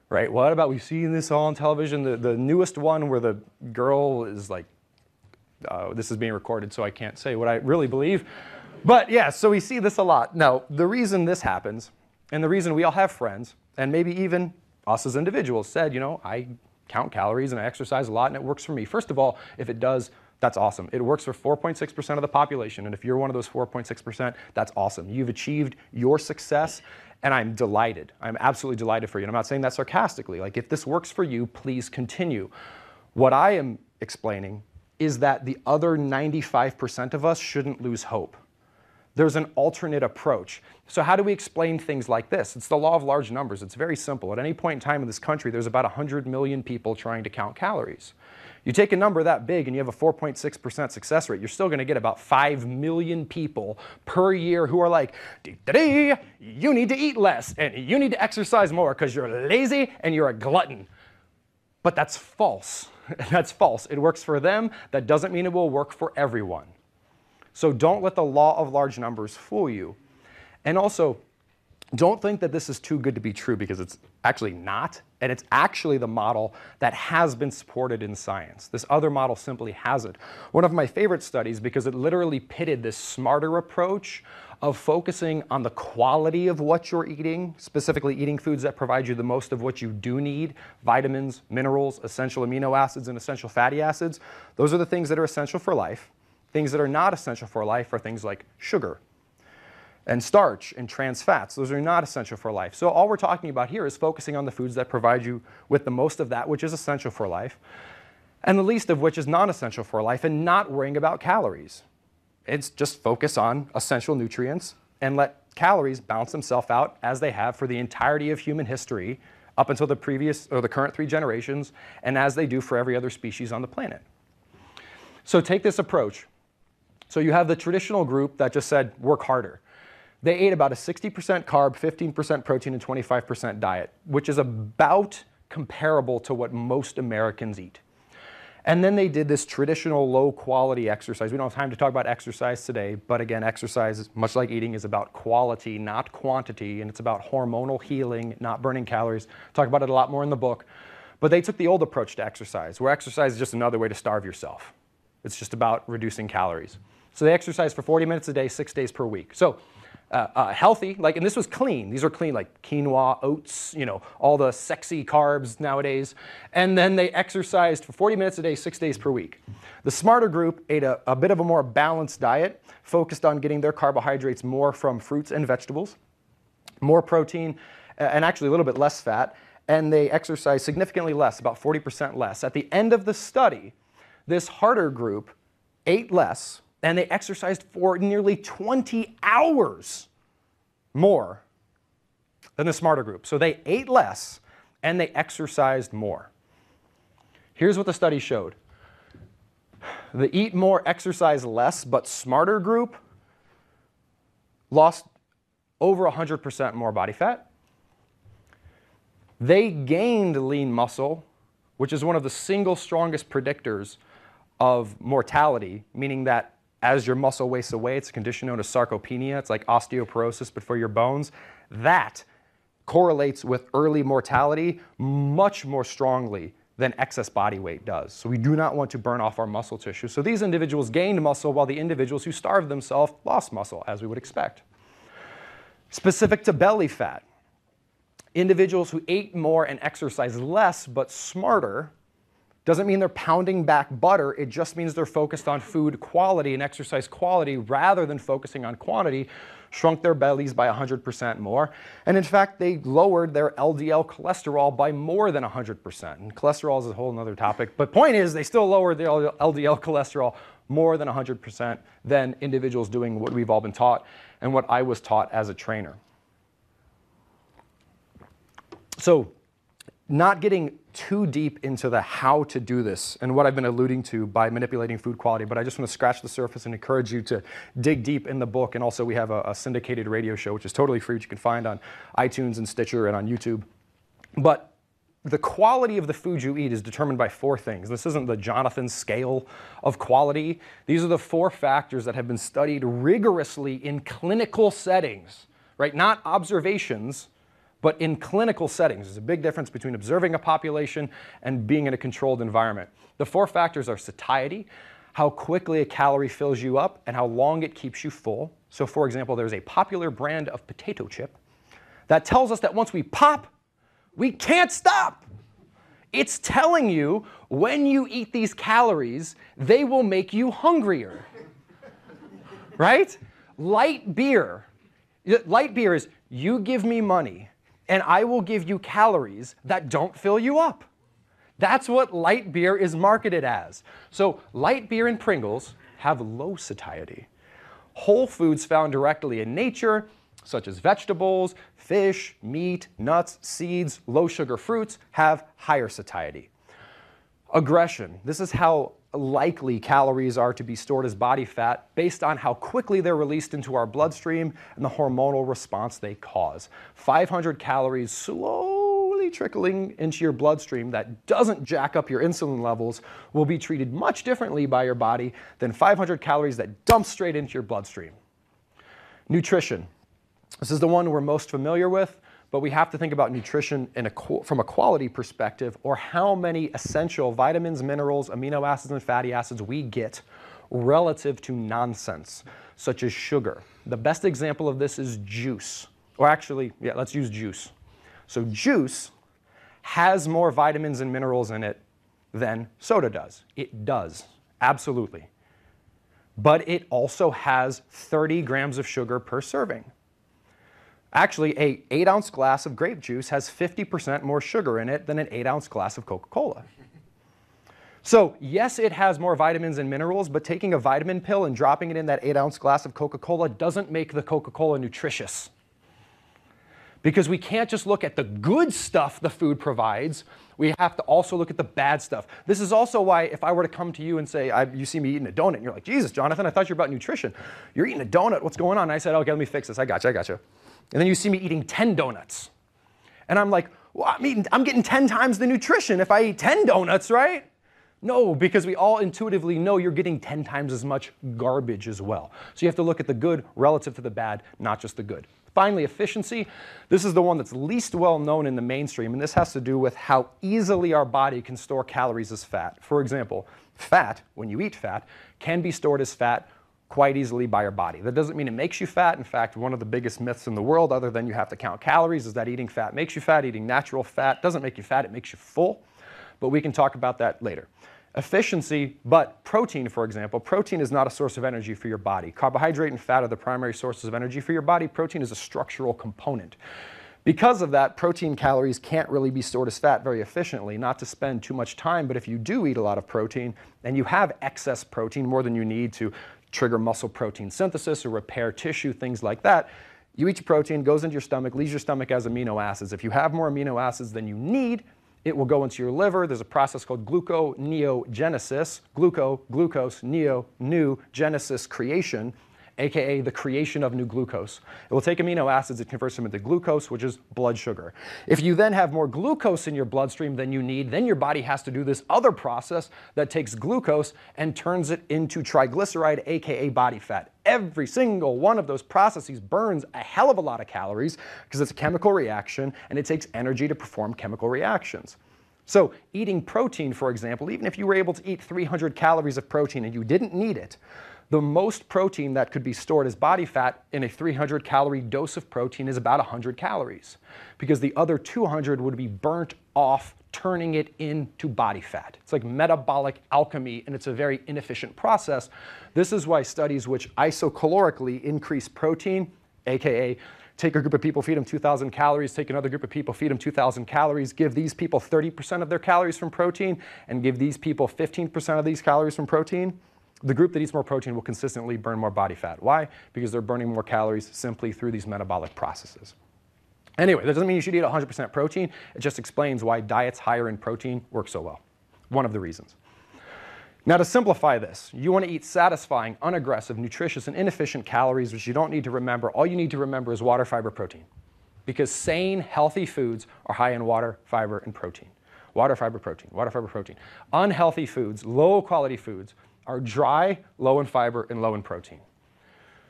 Right? What about, we've seen this all on television, the newest one where the girl is like, this is being recorded so I can't say what I really believe. But yeah, so we see this a lot. Now, the reason this happens, and the reason we all have friends, and maybe even us as individuals said, I count calories and I exercise a lot and it works for me. First of all, if it does, that's awesome. It works for 4.6% of the population, and if you're one of those 4.6%, that's awesome. You've achieved your success, and I'm delighted. I'm absolutely delighted for you. And I'm not saying that sarcastically. Like, if this works for you, please continue. What I am explaining is that the other 95% of us shouldn't lose hope. There's an alternate approach. So how do we explain things like this? It's the law of large numbers. It's very simple. At any point in time in this country, there's about 100 million people trying to count calories. You take a number that big and you have a 4.6% success rate, you're still going to get about 5 million people per year who are like, you need to eat less and you need to exercise more because you're lazy and you're a glutton. But that's false. That's false. It works for them. That doesn't mean it will work for everyone. So don't let the law of large numbers fool you. And also, don't think that this is too good to be true, because it's actually not. And it's actually the model that has been supported in science. This other model simply hasn't. One of my favorite studies, because it literally pitted this smarter approach of focusing on the quality of what you're eating, specifically eating foods that provide you the most of what you do need, vitamins, minerals, essential amino acids, and essential fatty acids. Those are the things that are essential for life. Things that are not essential for life are things like sugar and starch and trans fats. Those are not essential for life. So all we're talking about here is focusing on the foods that provide you with the most of that which is essential for life, and the least of which is non-essential for life, and not worrying about calories. It's just focus on essential nutrients and let calories balance themselves out as they have for the entirety of human history up until the previous or the current 3 generations, and as they do for every other species on the planet. So take this approach. So you have the traditional group that just said, work harder. They ate about a 60% carb, 15% protein, and 25% diet, which is about comparable to what most Americans eat. And then they did this traditional low-quality exercise. We don't have time to talk about exercise today, but again, exercise, much like eating, is about quality, not quantity, and it's about hormonal healing, not burning calories. Talk about it a lot more in the book. But they took the old approach to exercise, where exercise is just another way to starve yourself. It's just about reducing calories. So they exercise for 40 minutes a day, 6 days per week. So healthy, and this was clean. These are clean, like quinoa, oats, all the sexy carbs nowadays. And then they exercised for 40 minutes a day, 6 days per week. The smarter group ate a bit of a more balanced diet, focused on getting their carbohydrates more from fruits and vegetables, more protein, and actually a little bit less fat. And they exercised significantly less, about 40% less. At the end of the study, this harder group ate less, and they exercised for nearly 20 hours more than the smarter group. So they ate less, and they exercised more. Here's what the study showed. The eat more, exercise less, but smarter group lost over 100% more body fat. They gained lean muscle, which is one of the single strongest predictors of mortality, meaning that as your muscle wastes away, it's a condition known as sarcopenia. It's like osteoporosis, but for your bones. That correlates with early mortality much more strongly than excess body weight does. So we do not want to burn off our muscle tissue. So these individuals gained muscle while the individuals who starved themselves lost muscle, as we would expect. Specific to belly fat, individuals who ate more and exercised less but smarter doesn't mean they're pounding back butter. It just means they're focused on food quality and exercise quality rather than focusing on quantity, shrunk their bellies by 100% more. And in fact, they lowered their LDL cholesterol by more than 100%. And cholesterol is a whole other topic. But point is, they still lowered their LDL cholesterol more than 100% than individuals doing what we've all been taught and what I was taught as a trainer. So, not getting too deep into the how to do this and what I've been alluding to by manipulating food quality, but I just want to scratch the surface and encourage you to dig deep in the book. And also we have a syndicated radio show, which is totally free, which you can find on iTunes and Stitcher and on YouTube. But the quality of the food you eat is determined by 4 things. This isn't the Jonathan scale of quality. These are the 4 factors that have been studied rigorously in clinical settings, right? Not observations, but in clinical settings. There's a big difference between observing a population and being in a controlled environment. The 4 factors are satiety, how quickly a calorie fills you up, and how long it keeps you full. So for example, there's a popular brand of potato chip that tells us that once we pop, we can't stop. It's telling you when you eat these calories, they will make you hungrier, right? Light beer is you give me money, and I will give you calories that don't fill you up. That's what light beer is marketed as. So light beer and Pringles have low satiety. Whole foods found directly in nature, such as vegetables, fish, meat, nuts, seeds, low sugar fruits, have higher satiety. Aggression. This is how likely calories are to be stored as body fat based on how quickly they're released into our bloodstream and the hormonal response they cause. 500 calories slowly trickling into your bloodstream that doesn't jack up your insulin levels will be treated much differently by your body than 500 calories that dump straight into your bloodstream. Nutrition. This is the one we're most familiar with, but we have to think about nutrition from a quality perspective, or how many essential vitamins, minerals, amino acids, and fatty acids we get relative to nonsense, such as sugar. The best example of this is juice. Or actually, yeah, let's use juice. So juice has more vitamins and minerals in it than soda does. It does, absolutely. But it also has 30 grams of sugar per serving. Actually, an 8-ounce glass of grape juice has 50% more sugar in it than an 8-ounce glass of Coca-Cola. So yes, it has more vitamins and minerals, but taking a vitamin pill and dropping it in that 8-ounce glass of Coca-Cola doesn't make the Coca-Cola nutritious. Because we can't just look at the good stuff the food provides, we have to also look at the bad stuff. This is also why if I were to come to you and say, you see me eating a donut, and you're like, Jesus, Jonathan, I thought you were about nutrition. You're eating a donut, what's going on? And I said, okay, let me fix this, I got you. And then you see me eating 10 donuts. And I'm like, well, I'm getting 10 times the nutrition if I eat 10 donuts, right? No, because we all intuitively know you're getting 10 times as much garbage as well. So you have to look at the good relative to the bad, not just the good. Finally, efficiency. This is the one that's least well known in the mainstream, and this has to do with how easily our body can store calories as fat. For example, fat, when you eat fat, can be stored as fat quite easily by your body. That doesn't mean it makes you fat. In fact, one of the biggest myths in the world, other than you have to count calories, is that eating fat makes you fat. Eating natural fat doesn't make you fat, it makes you full. But we can talk about that later. Efficiency, but protein, for example, protein is not a source of energy for your body. Carbohydrate and fat are the primary sources of energy for your body. Protein is a structural component. Because of that, protein calories can't really be stored as fat very efficiently, not to spend too much time, but if you do eat a lot of protein and you have excess protein, more than you need to trigger muscle protein synthesis or repair tissue, things like that, you eat your protein, goes into your stomach, leaves your stomach as amino acids. If you have more amino acids than you need, it will go into your liver. There's a process called gluconeogenesis, glucose, new, genesis, creation, aka the creation of new glucose. It will take amino acids and convert them into glucose, which is blood sugar. If you then have more glucose in your bloodstream than you need, then your body has to do this other process that takes glucose and turns it into triglyceride, aka body fat. Every single one of those processes burns a hell of a lot of calories because it's a chemical reaction and it takes energy to perform chemical reactions. So eating protein, for example, even if you were able to eat 300 calories of protein and you didn't need it, the most protein that could be stored as body fat in a 300 calorie dose of protein is about 100 calories, because the other 200 would be burnt off, turning it into body fat. It's like metabolic alchemy, and it's a very inefficient process. This is why studies which isocalorically increase protein, aka take a group of people, feed them 2,000 calories, take another group of people, feed them 2,000 calories, give these people 30% of their calories from protein, and give these people 15% of these calories from protein, the group that eats more protein will consistently burn more body fat. Why? Because they're burning more calories simply through these metabolic processes. Anyway, that doesn't mean you should eat 100% protein. It just explains why diets higher in protein work so well. One of the reasons. Now, to simplify this, you want to eat satisfying, unaggressive, nutritious, and inefficient calories, which you don't need to remember. All you need to remember is water, fiber, protein. Because sane, healthy foods are high in water, fiber, and protein. Water, fiber, protein. Water, fiber, protein. Unhealthy foods, low-quality foods, are dry, low in fiber, and low in protein.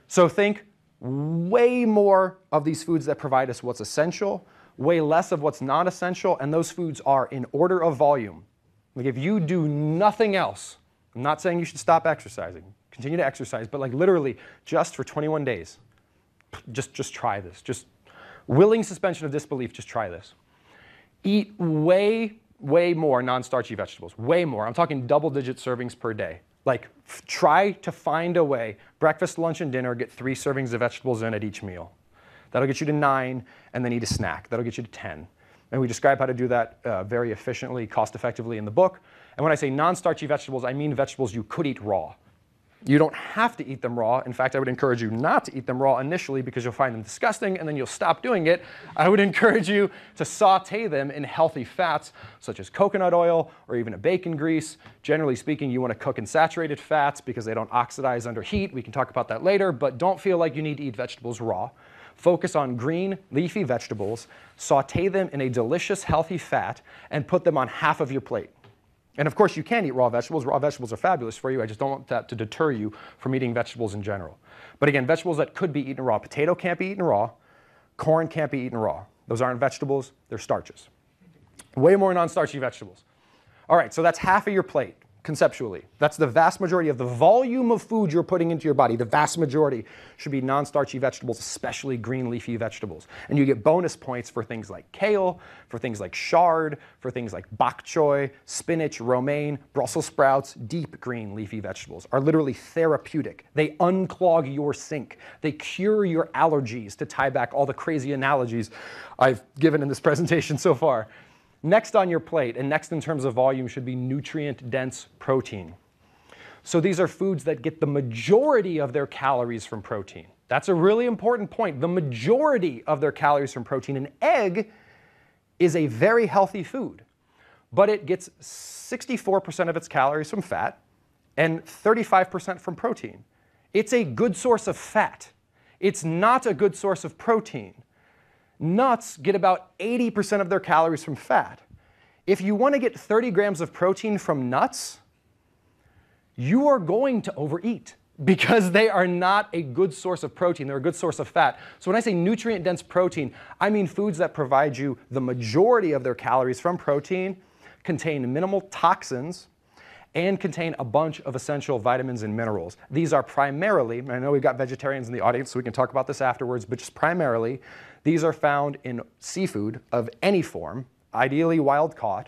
So think way more of these foods that provide us what's essential, way less of what's not essential, and those foods are in order of volume. Like if you do nothing else, I'm not saying you should stop exercising, continue to exercise, but like literally just for 21 days, just try this. Just willing suspension of disbelief, just try this. Eat way more non-starchy vegetables, way more. I'm talking double-digit servings per day. Like, try to find a way, breakfast, lunch, and dinner, get 3 servings of vegetables in at each meal. That'll get you to 9, and then eat a snack. That'll get you to 10. And we describe how to do that very efficiently, cost-effectively in the book. And when I say non-starchy vegetables, I mean vegetables you could eat raw. You don't have to eat them raw. In fact, I would encourage you not to eat them raw initially because you'll find them disgusting and then you'll stop doing it. I would encourage you to saute them in healthy fats such as coconut oil or even a bacon grease. Generally speaking, you want to cook in saturated fats because they don't oxidize under heat. We can talk about that later, but don't feel like you need to eat vegetables raw. Focus on green, leafy vegetables, saute them in a delicious, healthy fat, and put them on half of your plate. And of course, you can eat raw vegetables. Raw vegetables are fabulous for you. I just don't want that to deter you from eating vegetables in general. But again, vegetables that could be eaten raw. Potato can't be eaten raw. Corn can't be eaten raw. Those aren't vegetables. They're starches. Way more non-starchy vegetables. All right, so that's half of your plate, conceptually. That's the vast majority of the volume of food you're putting into your body. The vast majority should be non-starchy vegetables, especially green leafy vegetables. And you get bonus points for things like kale, for things like chard, for things like bok choy, spinach, romaine, Brussels sprouts. Deep green leafy vegetables are literally therapeutic. They unclog your sink. They cure your allergies, to tie back all the crazy analogies I've given in this presentation so far. Next on your plate, and next in terms of volume, should be nutrient-dense protein. So these are foods that get the majority of their calories from protein. That's a really important point. The majority of their calories from protein. An egg is a very healthy food, but it gets 64% of its calories from fat and 35% from protein. It's a good source of fat. It's not a good source of protein. Nuts get about 80% of their calories from fat. If you want to get 30 grams of protein from nuts, you are going to overeat because they are not a good source of protein. They're a good source of fat. So when I say nutrient-dense protein, I mean foods that provide you the majority of their calories from protein, contain minimal toxins, and contain a bunch of essential vitamins and minerals. These are primarily, and I know we've got vegetarians in the audience, so we can talk about this afterwards, but just primarily, these are found in seafood of any form, ideally wild-caught,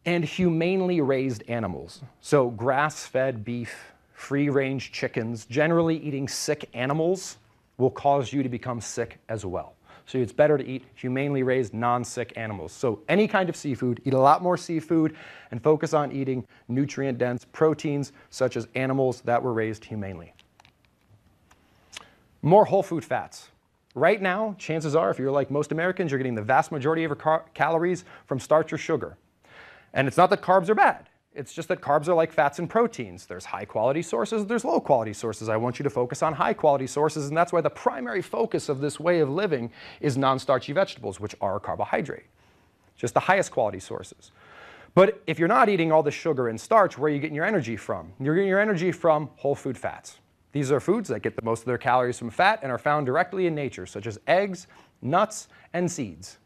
and humanely raised animals. So grass-fed beef, free-range chickens, generally eating sick animals will cause you to become sick as well. So it's better to eat humanely raised, non-sick animals. So any kind of seafood, eat a lot more seafood and focus on eating nutrient-dense proteins such as animals that were raised humanely. More whole food fats. Right now, chances are, if you're like most Americans, you're getting the vast majority of your calories from starch or sugar. And it's not that carbs are bad. It's just that carbs are like fats and proteins. There's high-quality sources, there's low-quality sources. I want you to focus on high-quality sources, and that's why the primary focus of this way of living is non-starchy vegetables, which are carbohydrate, just the highest quality sources. But if you're not eating all the sugar and starch, where are you getting your energy from? You're getting your energy from whole food fats. These are foods that get the most of their calories from fat and are found directly in nature, such as eggs, nuts, and seeds.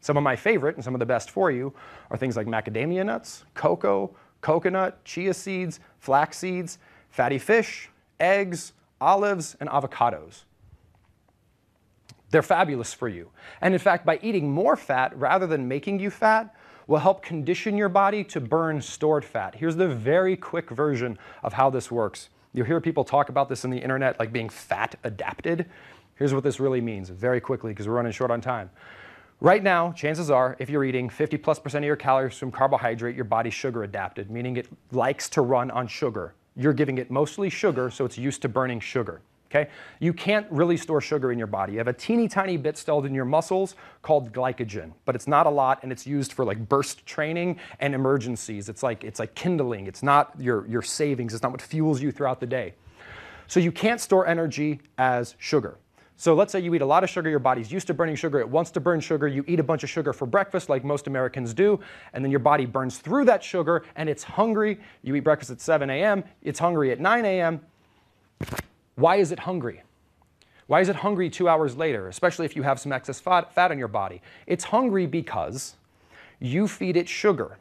Some of my favorite and some of the best for you are things like macadamia nuts, cocoa, coconut, chia seeds, flax seeds, fatty fish, eggs, olives, and avocados. They're fabulous for you. And in fact, by eating more fat rather than making you fat will help condition your body to burn stored fat. Here's the very quick version of how this works. You'll hear people talk about this on the internet, like being fat adapted. Here's what this really means, very quickly, because we're running short on time. Right now, chances are, if you're eating 50+% of your calories from carbohydrate, your body's sugar adapted, meaning it likes to run on sugar. You're giving it mostly sugar, so it's used to burning sugar. Okay? You can't really store sugar in your body. You have a teeny tiny bit stored in your muscles called glycogen, but it's not a lot, and it's used for like burst training and emergencies. It's like kindling. It's not your savings. It's not what fuels you throughout the day. So you can't store energy as sugar. So let's say you eat a lot of sugar, your body's used to burning sugar, it wants to burn sugar, you eat a bunch of sugar for breakfast like most Americans do, and then your body burns through that sugar and it's hungry. You eat breakfast at 7 a.m., it's hungry at 9 a.m. Why is it hungry? Why is it hungry 2 hours later, especially if you have some excess fat on your body? It's hungry because you feed it sugar.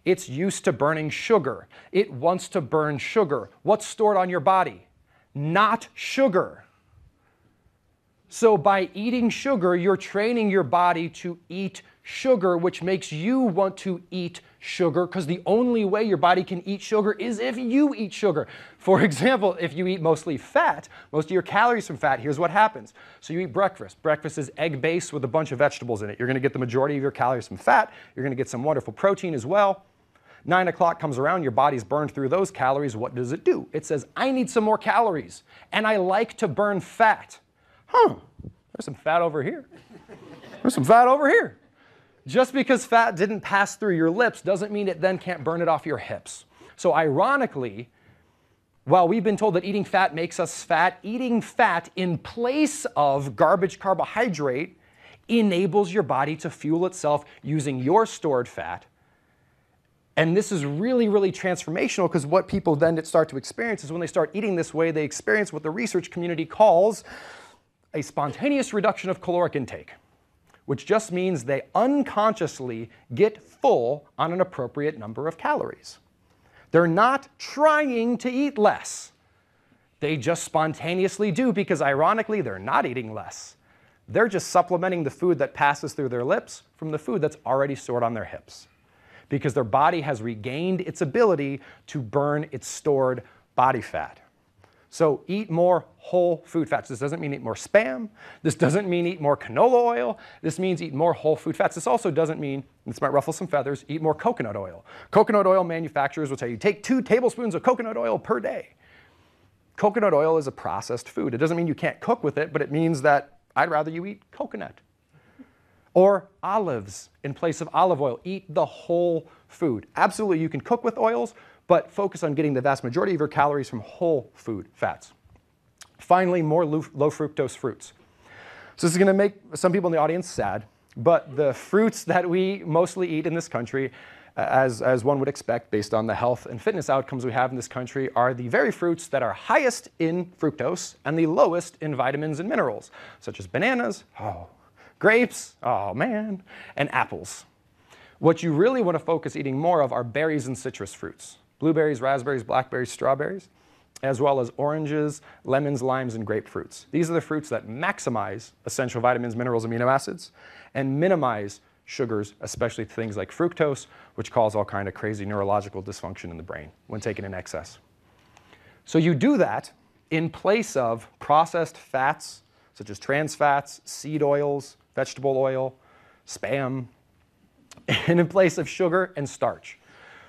It's used to burning sugar. It wants to burn sugar. What's stored on your body? Not sugar. So by eating sugar, you're training your body to eat sugar, which makes you want to eat sugar, because the only way your body can eat sugar is if you eat sugar. For example, if you eat mostly fat, most of your calories from fat, here's what happens. So you eat breakfast. Breakfast is egg-based with a bunch of vegetables in it. You're going to get the majority of your calories from fat. You're going to get some wonderful protein as well. 9 o'clock comes around, your body's burned through those calories. What does it do? It says, I need some more calories, and I like to burn fat. There's some fat over here. There's some fat over here. Just because fat didn't pass through your lips doesn't mean it then can't burn it off your hips. So ironically, while we've been told that eating fat makes us fat, eating fat in place of garbage carbohydrate enables your body to fuel itself using your stored fat. And this is really, really transformational, because what people then start to experience is when they start eating this way, they experience what the research community calls a spontaneous reduction of caloric intake, which just means they unconsciously get full on an appropriate number of calories. They're not trying to eat less. They just spontaneously do, because ironically, they're not eating less. They're just supplementing the food that passes through their lips from the food that's already stored on their hips, because their body has regained its ability to burn its stored body fat. So eat more whole food fats. This doesn't mean eat more Spam. This doesn't mean eat more canola oil. This means eat more whole food fats. This also doesn't mean, this might ruffle some feathers, eat more coconut oil. Coconut oil manufacturers will tell you, take 2 tablespoons of coconut oil per day. Coconut oil is a processed food. It doesn't mean you can't cook with it, but it means that I'd rather you eat coconut. Or olives in place of olive oil. Eat the whole food. Absolutely, you can cook with oils, but focus on getting the vast majority of your calories from whole food fats. Finally, more low fructose fruits. So this is going to make some people in the audience sad, but the fruits that we mostly eat in this country, as one would expect based on the health and fitness outcomes we have in this country, are the very fruits that are highest in fructose and the lowest in vitamins and minerals, such as bananas, grapes, and apples. What you really want to focus eating more of are berries and citrus fruits, blueberries, raspberries, blackberries, strawberries, as well as oranges, lemons, limes, and grapefruits. These are the fruits that maximize essential vitamins, minerals, amino acids, and minimize sugars, especially things like fructose, which cause all kind of crazy neurological dysfunction in the brain when taken in excess. So you do that in place of processed fats, such as trans fats, seed oils, vegetable oil, Spam, and in place of sugar and starch.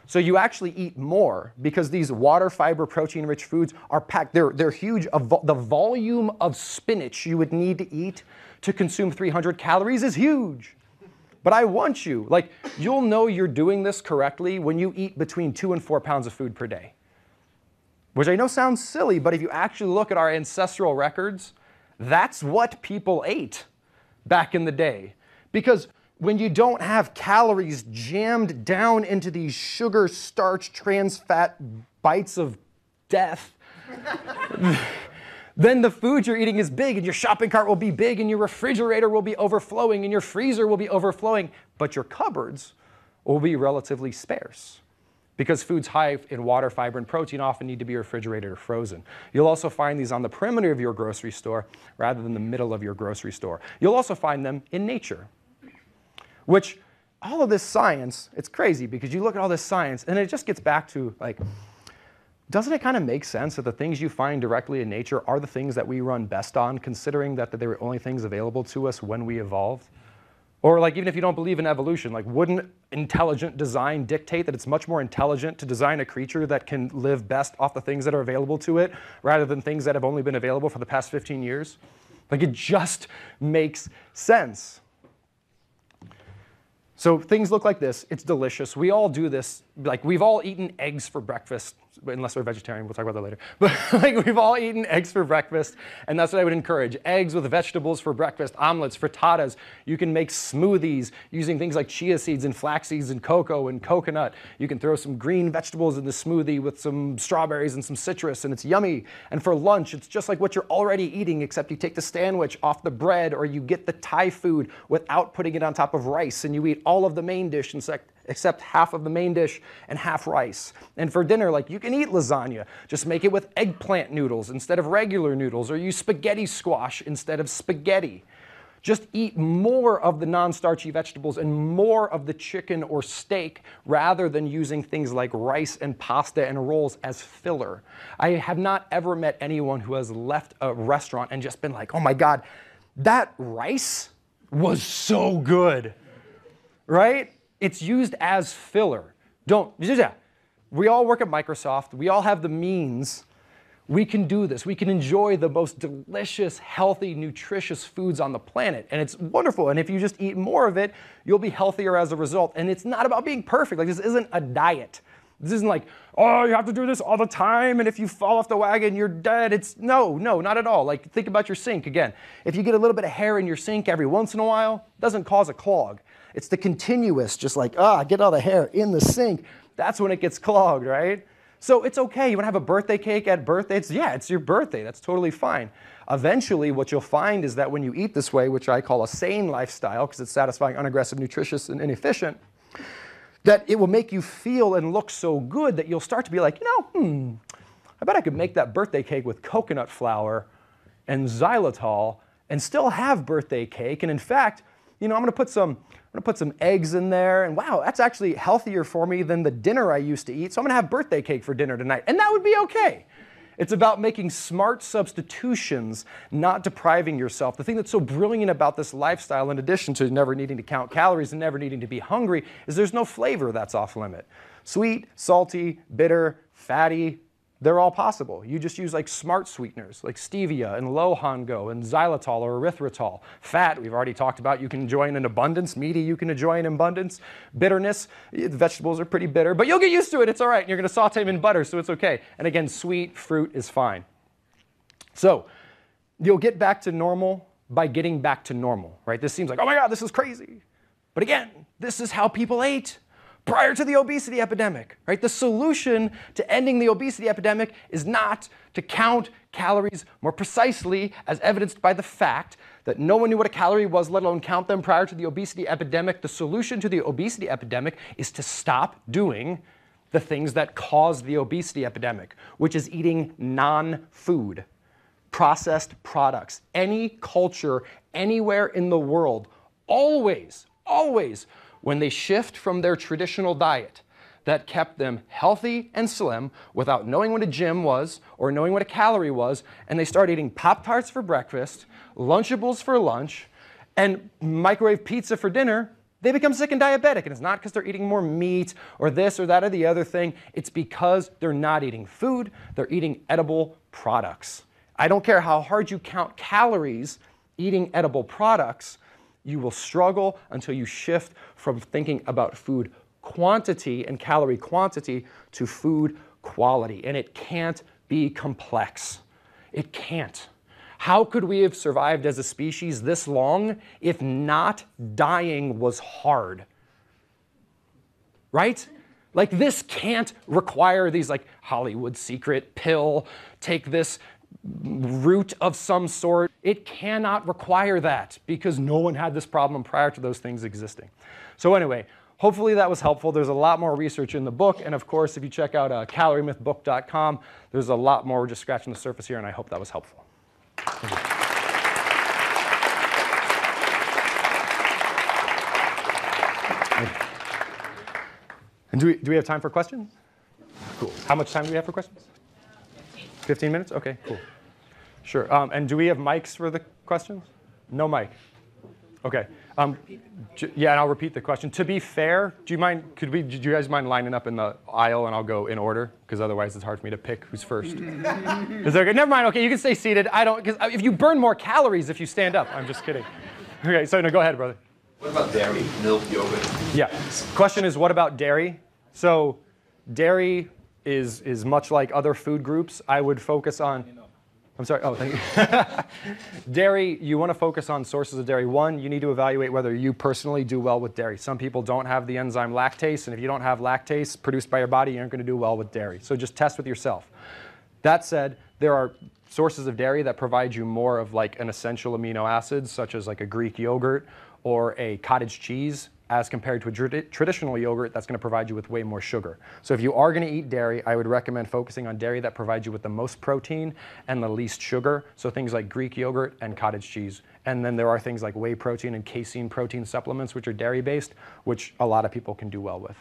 So you actually eat more because these water, fiber, protein-rich foods are packed. They're huge. The volume of spinach you would need to eat to consume 300 calories is huge. But I want you, you'll know you're doing this correctly when you eat between 2 and 4 pounds of food per day. Which I know sounds silly, but if you actually look at our ancestral records, that's what people ate back in the day. Because when you don't have calories jammed down into these sugar, starch, trans fat bites of death, then the food you're eating is big, and your shopping cart will be big, and your refrigerator will be overflowing, and your freezer will be overflowing, but your cupboards will be relatively sparse. Because foods high in water, fiber, and protein often need to be refrigerated or frozen. You'll also find these on the perimeter of your grocery store rather than the middle of your grocery store. You'll also find them in nature. Which, all of this science, it's crazy because you look at all this science and it just gets back to doesn't it kind of make sense that the things you find directly in nature are the things that we run best on, considering that they were only things available to us when we evolved? Or even if you don't believe in evolution, wouldn't intelligent design dictate that it's much more intelligent to design a creature that can live best off the things that are available to it rather than things that have only been available for the past 15 years? It just makes sense. So things look like this. It's delicious. We all do this. We've all eaten eggs for breakfast, unless we're vegetarian. We'll talk about that later. But we've all eaten eggs for breakfast, and that's what I would encourage. Eggs with vegetables for breakfast, omelets, frittatas. You can make smoothies using things like chia seeds and flax seeds and cocoa and coconut. You can throw some green vegetables in the smoothie with some strawberries and some citrus, and it's yummy. And for lunch, it's just like what you're already eating, except you take the sandwich off the bread, or you get the Thai food without putting it on top of rice, and you eat all of the main dish except half of the main dish and half rice. And for dinner, you can eat lasagna. Just make it with eggplant noodles instead of regular noodles, or use spaghetti squash instead of spaghetti. Just eat more of the non-starchy vegetables and more of the chicken or steak rather than using things like rice and pasta and rolls as filler. I have not ever met anyone who has left a restaurant and just been like, oh my God, that rice was so good. Right? It's used as filler. We all work at Microsoft. We all have the means. We can do this. We can enjoy the most delicious, healthy, nutritious foods on the planet. And it's wonderful. And if you just eat more of it, you'll be healthier as a result. And it's not about being perfect. This isn't a diet. This isn't you have to do this all the time, and if you fall off the wagon, you're dead. No, not at all. Think about your sink again. If you get a little bit of hair in your sink every once in a while, it doesn't cause a clog. It's the continuous, just get all the hair in the sink. That's when it gets clogged, right? So it's okay. You want to have a birthday cake at birthday? It's your birthday. That's totally fine. Eventually, what you'll find is that when you eat this way, which I call a sane lifestyle because it's satisfying, unaggressive, nutritious, and inefficient, that it will make you feel and look so good that you'll start to be like, I bet I could make that birthday cake with coconut flour and xylitol and still have birthday cake. And in fact, I'm going to put some eggs in there, and wow, that's actually healthier for me than the dinner I used to eat, so I'm going to have birthday cake for dinner tonight, and that would be okay. It's about making smart substitutions, not depriving yourself. The thing that's so brilliant about this lifestyle, in addition to never needing to count calories and never needing to be hungry, is there's no flavor that's off limit. Sweet, salty, bitter, fatty, they're all possible. You just use smart sweeteners like stevia and low hongo and xylitol or erythritol. Fat, we've already talked about, you can enjoy in abundance. Meaty, you can enjoy in abundance. Bitterness, the vegetables are pretty bitter, but you'll get used to it. It's all right. You're going to saute them in butter, so it's okay. And again, sweet fruit is fine. So you'll get back to normal by getting back to normal, right? This seems like, oh my God, this is crazy. But again, this is how people ate prior to the obesity epidemic, right? The solution to ending the obesity epidemic is not to count calories more precisely, as evidenced by the fact that no one knew what a calorie was, let alone count them prior to the obesity epidemic. The solution to the obesity epidemic is to stop doing the things that caused the obesity epidemic, which is eating non-food, processed products. Any culture, anywhere in the world, always, when they shift from their traditional diet that kept them healthy and slim without knowing what a gym was or knowing what a calorie was, and they start eating Pop-Tarts for breakfast, Lunchables for lunch, and microwave pizza for dinner, they become sick and diabetic. And it's not because they're eating more meat or this or that or the other thing. It's because they're not eating food, they're eating edible products. I don't care how hard you count calories eating edible products, you will struggle until you shift from thinking about food quantity and calorie quantity to food quality. And it can't be complex. It can't. How could we have survived as a species this long if not dying was hard? Right? Like, this can't require these like Hollywood secret pill, take this root of some sort. It cannot require that because no one had this problem prior to those things existing. So anyway, hopefully that was helpful. There's a lot more research in the book. And of course, if you check out caloriemythbook.com, there's a lot more. We're just scratching the surface here, and I hope that was helpful. Thank you. And do we have time for questions? Cool. How much time do we have for questions? 15 minutes? OK, cool. Sure. And do we have mics for the questions? No mic. OK. Yeah, and I'll repeat the question. To be fair, do you guys mind lining up in the aisle, and I'll go in order? Because otherwise it's hard for me to pick who's first. Because they're good. Never mind. OK, you can stay seated. Because if you burn more calories if you stand up. I'm just kidding. OK, so no, go ahead, brother. What about dairy, milk, yogurt? Yeah. Question is, what about dairy? So dairy is much like other food groups. I would focus on. I'm sorry. Oh, thank you. Dairy, you want to focus on sources of dairy. One, you need to evaluate whether you personally do well with dairy. Some people don't have the enzyme lactase, and if you don't have lactase produced by your body, you aren't going to do well with dairy. So just test with yourself. That said, there are sources of dairy that provide you more of like an essential amino acid, such as like a Greek yogurt or a cottage cheese, as compared to a traditional yogurt that's going to provide you with way more sugar. So if you are going to eat dairy, I would recommend focusing on dairy that provides you with the most protein and the least sugar. So things like Greek yogurt and cottage cheese. And then there are things like whey protein and casein protein supplements, which are dairy-based, which a lot of people can do well with.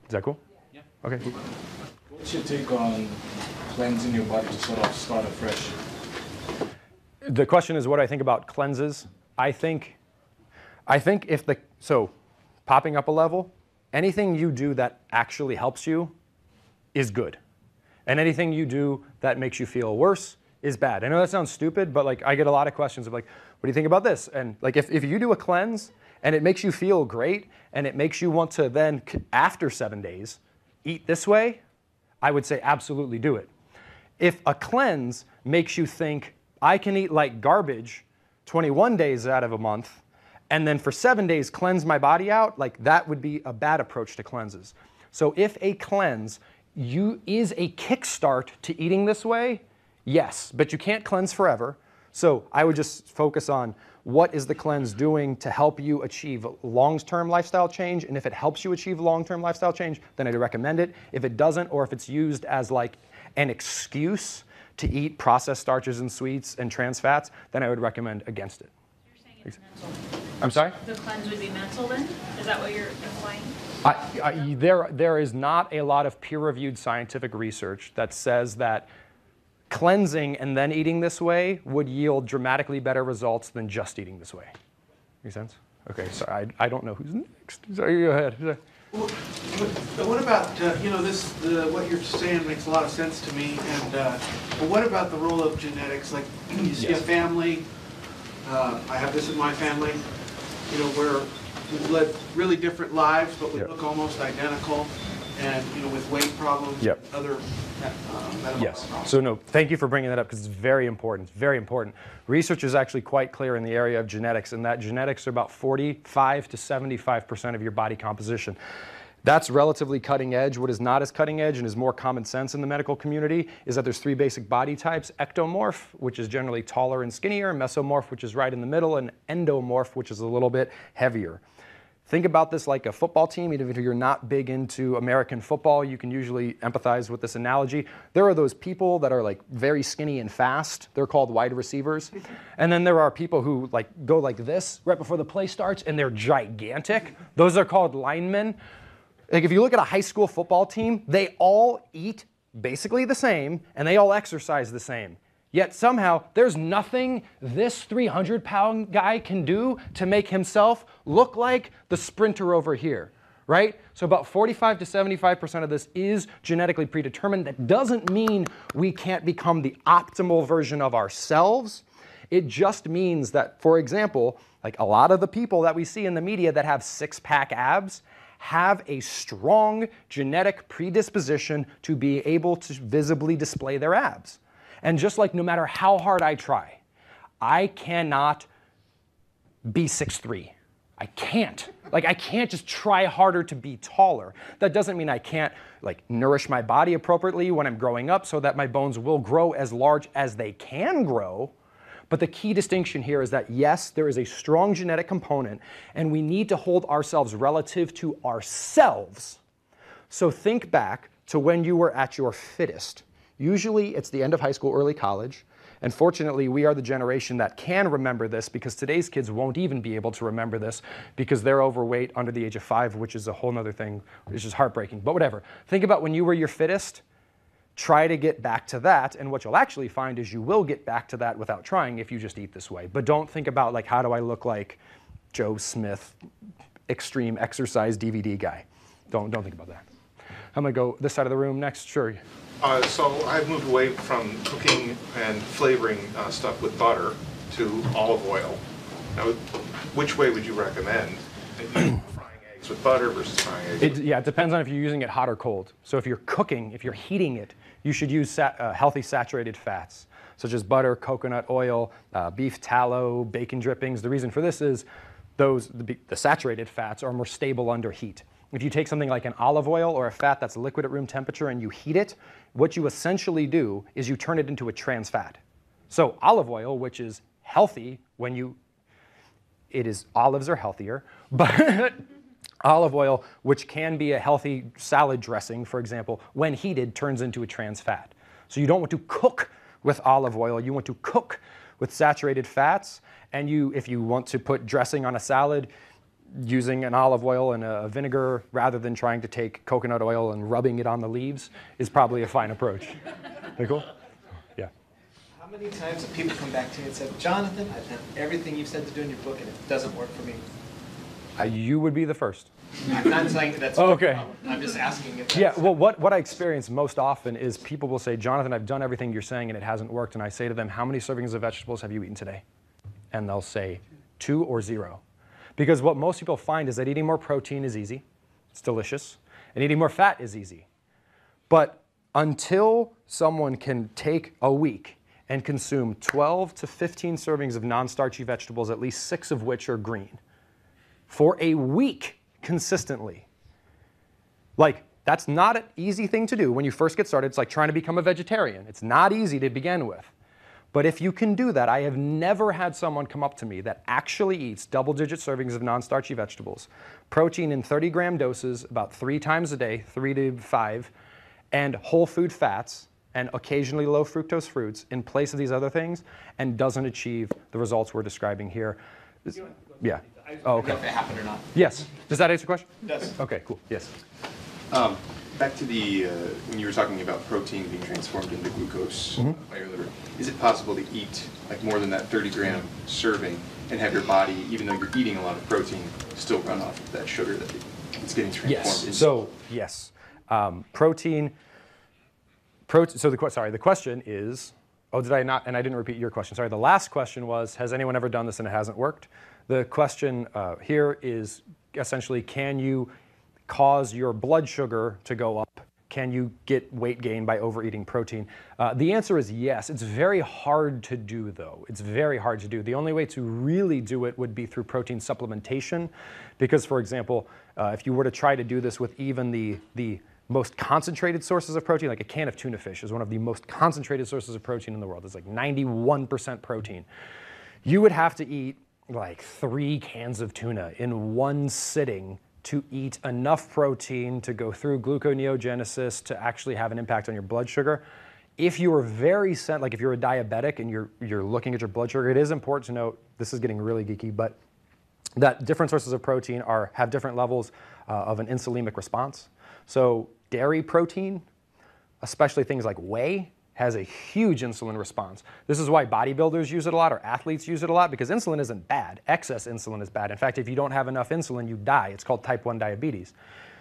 Is that cool? Yeah. OK. What's your take on cleansing your body to sort of start afresh? The question is what do I think about cleanses. I think so popping up a level, anything you do that actually helps you is good. And anything you do that makes you feel worse is bad. I know that sounds stupid, but like I get a lot of questions of like, what do you think about this? And like if you do a cleanse and it makes you feel great and it makes you want to then, after 7 days, eat this way, I would say absolutely do it. If a cleanse makes you think, I can eat like garbage 21 days out of a month, and then for 7 days cleanse my body out, like that would be a bad approach to cleanses. So if a cleanse is a kickstart to eating this way, yes, but you can't cleanse forever. So I would just focus on what is the cleanse doing to help you achieve long-term lifestyle change, and if it helps you achieve long-term lifestyle change, then I'd recommend it. If it doesn't, or if it's used as like an excuse to eat processed starches and sweets and trans fats, then I would recommend against it. You're saying it's mental. I'm sorry? The cleanse would be mental then? Is that what you're implying? There is not a lot of peer-reviewed scientific research that says that cleansing and then eating this way would yield dramatically better results than just eating this way. Make sense? OK, so I don't know who's next. Sorry, go ahead. What about, what you're saying makes a lot of sense to me. And but what about the role of genetics? Like you see a family, I have this in my family, where we've led really different lives, but we look almost identical. and with weight problems, Yep. other metabolic Yes. problems. So no, thank you for bringing that up because it's very important. It's very important. Research is actually quite clear in the area of genetics, and that genetics are about 45 to 75% of your body composition. That's relatively cutting edge. What is not as cutting edge and is more common sense in the medical community is that there's 3 basic body types: ectomorph, which is generally taller and skinnier; mesomorph, which is right in the middle; and endomorph, which is a little bit heavier. Think about this like a football team. Even if you're not big into American football, you can usually empathize with this analogy. There are those people that are like very skinny and fast. They're called wide receivers. And then there are people who go like this right before the play starts, and they're gigantic. Those are called linemen. Like if you look at a high school football team, they all eat basically the same, and they all exercise the same. Yet somehow there's nothing this 300-pound guy can do to make himself look like the sprinter over here, right? So about 45 to 75% of this is genetically predetermined. That doesn't mean we can't become the optimal version of ourselves. It just means that, for example, like a lot of the people that we see in the media that have six-pack abs have a strong genetic predisposition to be able to visibly display their abs. And just like no matter how hard I try, I cannot be 6'3". I can't. Like I can't just try harder to be taller. That doesn't mean I can't nourish my body appropriately when I'm growing up so that my bones will grow as large as they can grow. But the key distinction here is that yes, there is a strong genetic component, and we need to hold ourselves relative to ourselves. So think back to when you were at your fittest. Usually it's the end of high school, early college. And fortunately, we are the generation that can remember this, because today's kids won't even be able to remember this because they're overweight under the age of 5, which is a whole other thing, which is heartbreaking. But whatever. Think about when you were your fittest. Try to get back to that, and what you'll actually find is you will get back to that without trying if you just eat this way. But don't think about how do I look like Joe Smith, extreme exercise DVD guy. Don't think about that. I'm gonna go this side of the room next. Sure. So I've moved away from cooking and flavoring stuff with butter to olive oil. Now, which way would you recommend? Frying eggs with butter versus frying eggs? It depends on if you're using it hot or cold. So if you're cooking, if you're heating it, you should use healthy saturated fats, such as butter, coconut oil, beef tallow, bacon drippings. The reason for this is the saturated fats are more stable under heat. If you take something like an olive oil or a fat that's liquid at room temperature and you heat it, what you essentially do is you turn it into a trans fat. So olive oil, which is healthy olives are healthier, but olive oil, which can be a healthy salad dressing, for example, when heated, turns into a trans fat. So you don't want to cook with olive oil. You want to cook with saturated fats. And if you want to put dressing on a salad, using an olive oil and a vinegar rather than trying to take coconut oil and rubbing it on the leaves is probably a fine approach. Very cool? Yeah. How many times have people come back to you and said, Jonathan, I've done everything you've said to do in your book and it doesn't work for me? You would be the first. I'm not saying that's okay. I'm just asking if that's... Yeah, well, what I experience most often is people will say, Jonathan, I've done everything you're saying and it hasn't worked. And I say to them, how many servings of vegetables have you eaten today? And they'll say 2 or 0. Because what most people find is that eating more protein is easy. It's delicious. And eating more fat is easy. But until someone can take a week and consume 12 to 15 servings of non-starchy vegetables, at least 6 of which are green, for a week consistently, that's not an easy thing to do. When you first get started, it's like trying to become a vegetarian. It's not easy to begin with. But if you can do that, I have never had someone come up to me that actually eats double-digit servings of non-starchy vegetables, protein in 30-gram doses about 3 times a day, 3 to 5, and whole food fats, and occasionally low fructose fruits in place of these other things, and doesn't achieve the results we're describing here. Yeah. Oh, okay. If it happened or not. Yes. Does that answer your question? It does. Okay, cool. Yes. Back to when you were talking about protein being transformed into glucose by your liver, is it possible to eat more than that 30-gram serving and have your body, even though you're eating a lot of protein, still run off of that sugar that it's getting transformed into? So, yes. Protein, so the question is, did I not, and I didn't repeat your question. Sorry, the last question was, has anyone ever done this and it hasn't worked? The question here is essentially, can you cause your blood sugar to go up? Can you get weight gain by overeating protein? The answer is yes. It's very hard to do, though. It's very hard to do. The only way to really do it would be through protein supplementation, because, for example, if you were to try to do this with even the most concentrated sources of protein, like a can of tuna fish is one of the most concentrated sources of protein in the world. It's like 91% protein. You would have to eat like 3 cans of tuna in one sitting to eat enough protein to go through gluconeogenesis to actually have an impact on your blood sugar. If you are like if you're a diabetic and you're looking at your blood sugar, it is important to note, this is getting really geeky, but that different sources of protein have different levels of an insulinic response. So dairy protein, especially things like whey, has a huge insulin response. This is why bodybuilders use it a lot, or athletes use it a lot, because insulin isn't bad. Excess insulin is bad. In fact, if you don't have enough insulin, you die. It's called type 1 diabetes.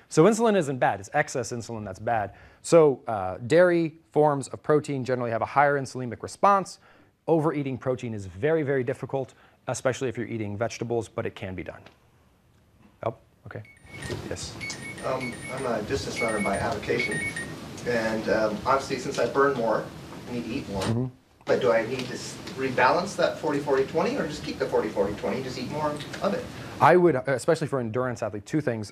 So insulin isn't bad. It's excess insulin that's bad. So dairy forms of protein generally have a higher insulinic response. Overeating protein is very, very difficult, especially if you're eating vegetables, but it can be done. Oh, okay. Yes. I'm a distance runner by avocation. And obviously, since I burn more, I need to eat more. But do I need to rebalance that 40-40-20 or just keep the 40-40-20, just eat more of it? I would, especially for endurance athletes, 2 things.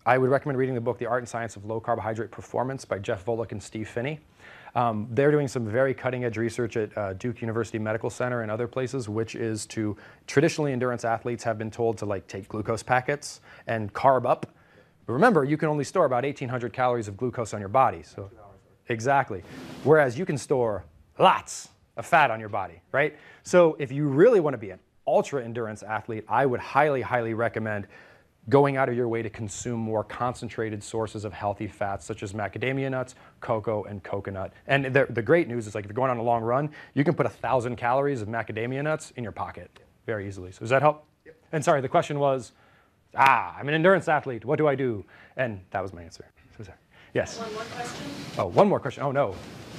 I would recommend reading the book, The Art and Science of Low Carbohydrate Performance by Jeff Volek and Steve Finney. They're doing some very cutting edge research at Duke University Medical Center and other places, which is to, traditionally endurance athletes have been told to like take glucose packets and carb up. But remember, you can only store about 1,800 calories of glucose on your body. So, exactly. Whereas you can store lots of fat on your body, right? So if you really want to be an ultra endurance athlete, I would highly, highly recommend going out of your way to consume more concentrated sources of healthy fats, such as macadamia nuts, cocoa, and coconut. And the great news is, like, if you're going on a long run, you can put 1,000 calories of macadamia nuts in your pocket very easily. So does that help? Yep. And sorry, the question was, I'm an endurance athlete. What do I do? And that was my answer. So sorry. Yes. One more question? Oh, one more question. Oh, no.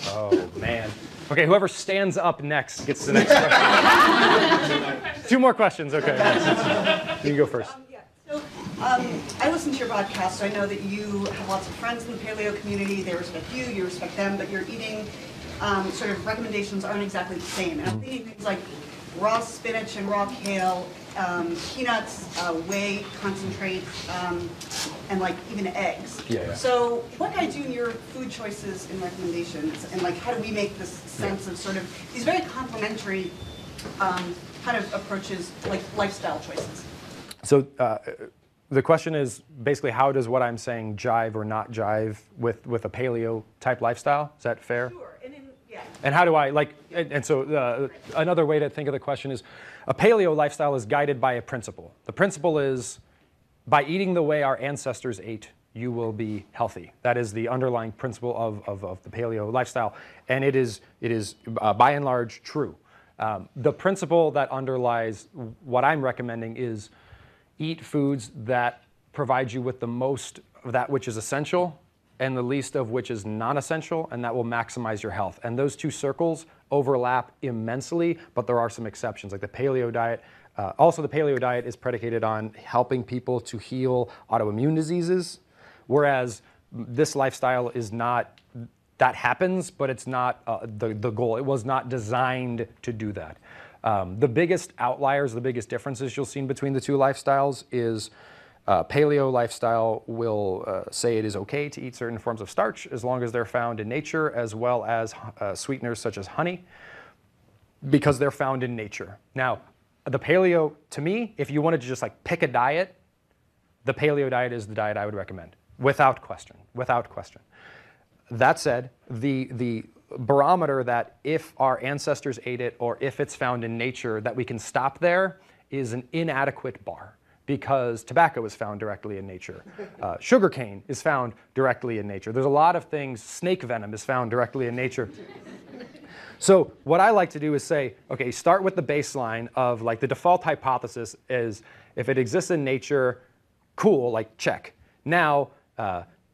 Oh, man. Okay, whoever stands up next gets the next question. 2 more questions. Okay. You can go first. I listen to your podcast, so I know that you have lots of friends in the paleo community. They respect you, you respect them, but your eating sort of recommendations aren't exactly the same. And I'm thinking things like raw spinach and raw kale, peanuts, whey concentrate, and like even eggs. Yeah. So what guides you in your food choices and recommendations, and like how do we make this sense of sort of these very complementary kind of approaches, like lifestyle choices? So the question is basically, how does what I'm saying jive or not jive with a paleo type lifestyle? Is that fair? Sure. Yeah. And how do I, like, and so another way to think of the question is, a paleo lifestyle is guided by a principle. The principle is, by eating the way our ancestors ate, you will be healthy. That is the underlying principle of the paleo lifestyle. And it is by and large true. The principle that underlies what I'm recommending is eat foods that provide you with the most of that which is essential and the least of which is non-essential, and that will maximize your health. And those 2 circles overlap immensely, but there are some exceptions, like the paleo diet. Also, the paleo diet is predicated on helping people to heal autoimmune diseases, whereas this lifestyle is not, that happens, but it's not the goal. It was not designed to do that. The biggest outliers, the biggest differences you'll see between the 2 lifestyles is paleo lifestyle will say it is okay to eat certain forms of starch as long as they're found in nature, as well as sweeteners such as honey, because they're found in nature. Now, the paleo, to me, if you wanted to just like pick a diet, the paleo diet is the diet I would recommend, without question, without question. That said, the barometer that if our ancestors ate it or if it's found in nature that we can stop there is an inadequate bar, because tobacco is found directly in nature. Sugarcane is found directly in nature. There's a lot of things. Snake venom is found directly in nature. So what I like to do is say, okay, start with the baseline of, like, the default hypothesis is if it exists in nature, cool, like check. Now,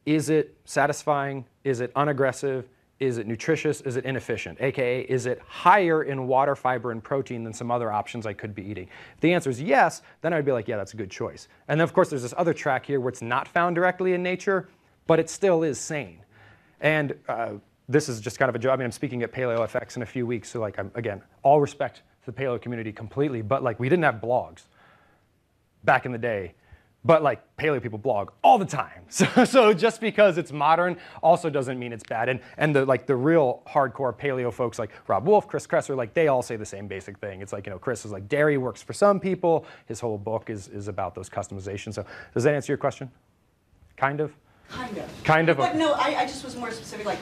is it satisfying? Is it unaggressive? Is it nutritious? Is it inefficient? AKA, is it higher in water, fiber, and protein than some other options I could be eating? If the answer is yes, then I'd be like, yeah, that's a good choice. And then, of course, there's this other track here where it's not found directly in nature, but it still is sane. And this is just kind of a joke. I mean, I'm speaking at Paleo FX in a few weeks, so like, again, all respect to the paleo community completely, but like, we didn't have blogs back in the day. But like paleo people blog all the time. So just because it's modern also doesn't mean it's bad. And the real hardcore paleo folks like Rob Wolf, Chris Kresser, like they all say the same basic thing. It's like, you know, Chris is like, dairy works for some people. His whole book is about those customizations. So does that answer your question? Kind of? Kind of. Kind of. But no, I just was more specific, like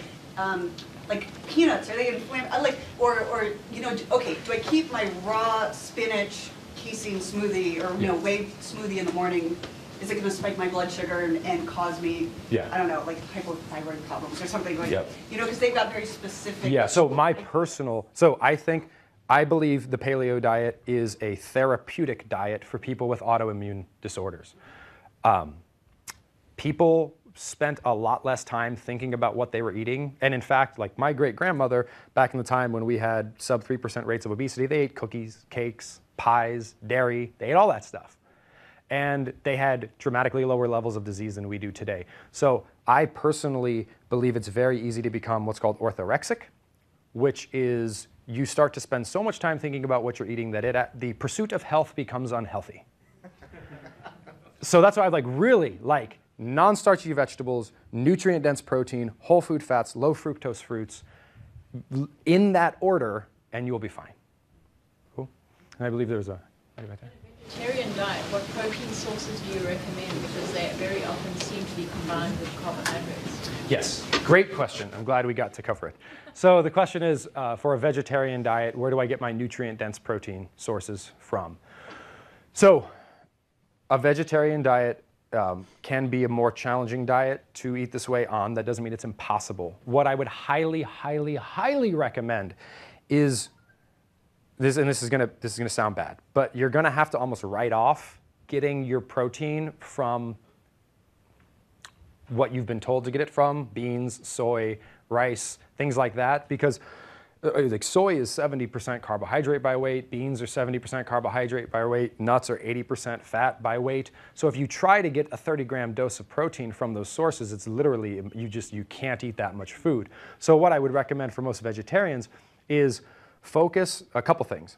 peanuts, are they inflammatory? Like, or you know, okay, do I keep my raw spinach casein smoothie or, you know, whey smoothie in the morning? Is it going to spike my blood sugar and cause me, I don't know, like hypothyroid problems or something like, you know, because they've got very specific. Yeah, so my personal, so I believe the paleo diet is a therapeutic diet for people with autoimmune disorders. People spent a lot less time thinking about what they were eating. And in fact, like my great-grandmother, back in the time when we had sub 3% rates of obesity, they ate cookies, cakes, pies, dairy, they ate all that stuff. And they had dramatically lower levels of disease than we do today. So I personally believe it's very easy to become what's called orthorexic, which is you start to spend so much time thinking about what you're eating that the pursuit of health becomes unhealthy. So that's why I really like non-starchy vegetables, nutrient-dense protein, whole food fats, low fructose fruits, in that order, and you'll be fine. Cool. And I believe there's a right there. Vegetarian diet, what protein sources do you recommend? Because they very often seem to be combined with carbohydrates. Yes, great question. I'm glad we got to cover it. So the question is, for a vegetarian diet, where do I get my nutrient-dense protein sources from? So a vegetarian diet can be a more challenging diet to eat this way on. That doesn't mean it's impossible. What I would highly, highly, highly recommend is this, and this is gonna sound bad, but you're gonna have to almost write off getting your protein from what you've been told to get it from, beans, soy, rice, things like that, because like soy is 70% carbohydrate by weight, beans are 70% carbohydrate by weight, nuts are 80% fat by weight. So if you try to get a 30-gram dose of protein from those sources, it's literally, you can't eat that much food. So what I would recommend for most vegetarians is focus a couple things.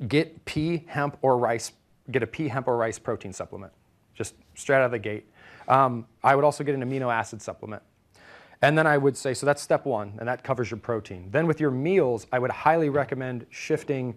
Get pea, hemp, or rice. Get a pea, hemp, or rice protein supplement, just straight out of the gate. I would also get an amino acid supplement. And then I would say, so that's step one, and that covers your protein. Then with your meals, I would highly recommend shifting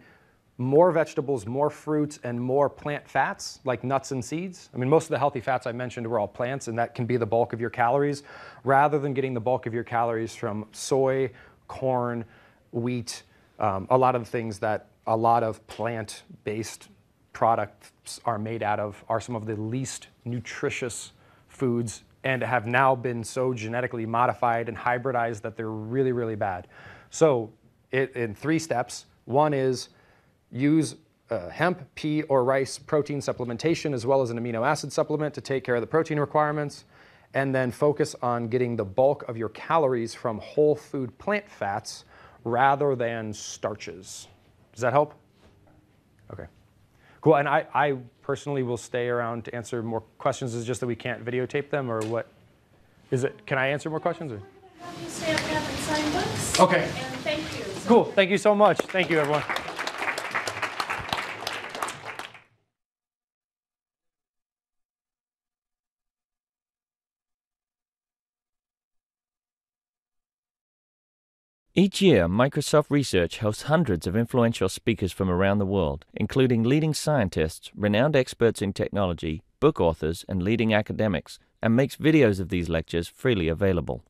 more vegetables, more fruits, and more plant fats, like nuts and seeds. I mean, most of the healthy fats I mentioned were all plants, and that can be the bulk of your calories, rather than getting the bulk of your calories from soy, corn, wheat, a lot of the things that a lot of plant-based products are made out of are some of the least nutritious foods and have now been so genetically modified and hybridized that they're really, really bad. So in 3 steps, one is use hemp, pea, or rice protein supplementation as well as an amino acid supplement to take care of the protein requirements, and then focus on getting the bulk of your calories from whole food plant fats rather than starches. Does that help? Okay. Cool, and I personally will stay around to answer more questions. Is it just that we can't videotape them, or what? Is it, can I answer more questions? Or? We're going to have you stay up here and sign books. Okay. And thank you. Cool, thank you so much. Thank you, everyone. Each year, Microsoft Research hosts hundreds of influential speakers from around the world, including leading scientists, renowned experts in technology, book authors, and leading academics, and makes videos of these lectures freely available.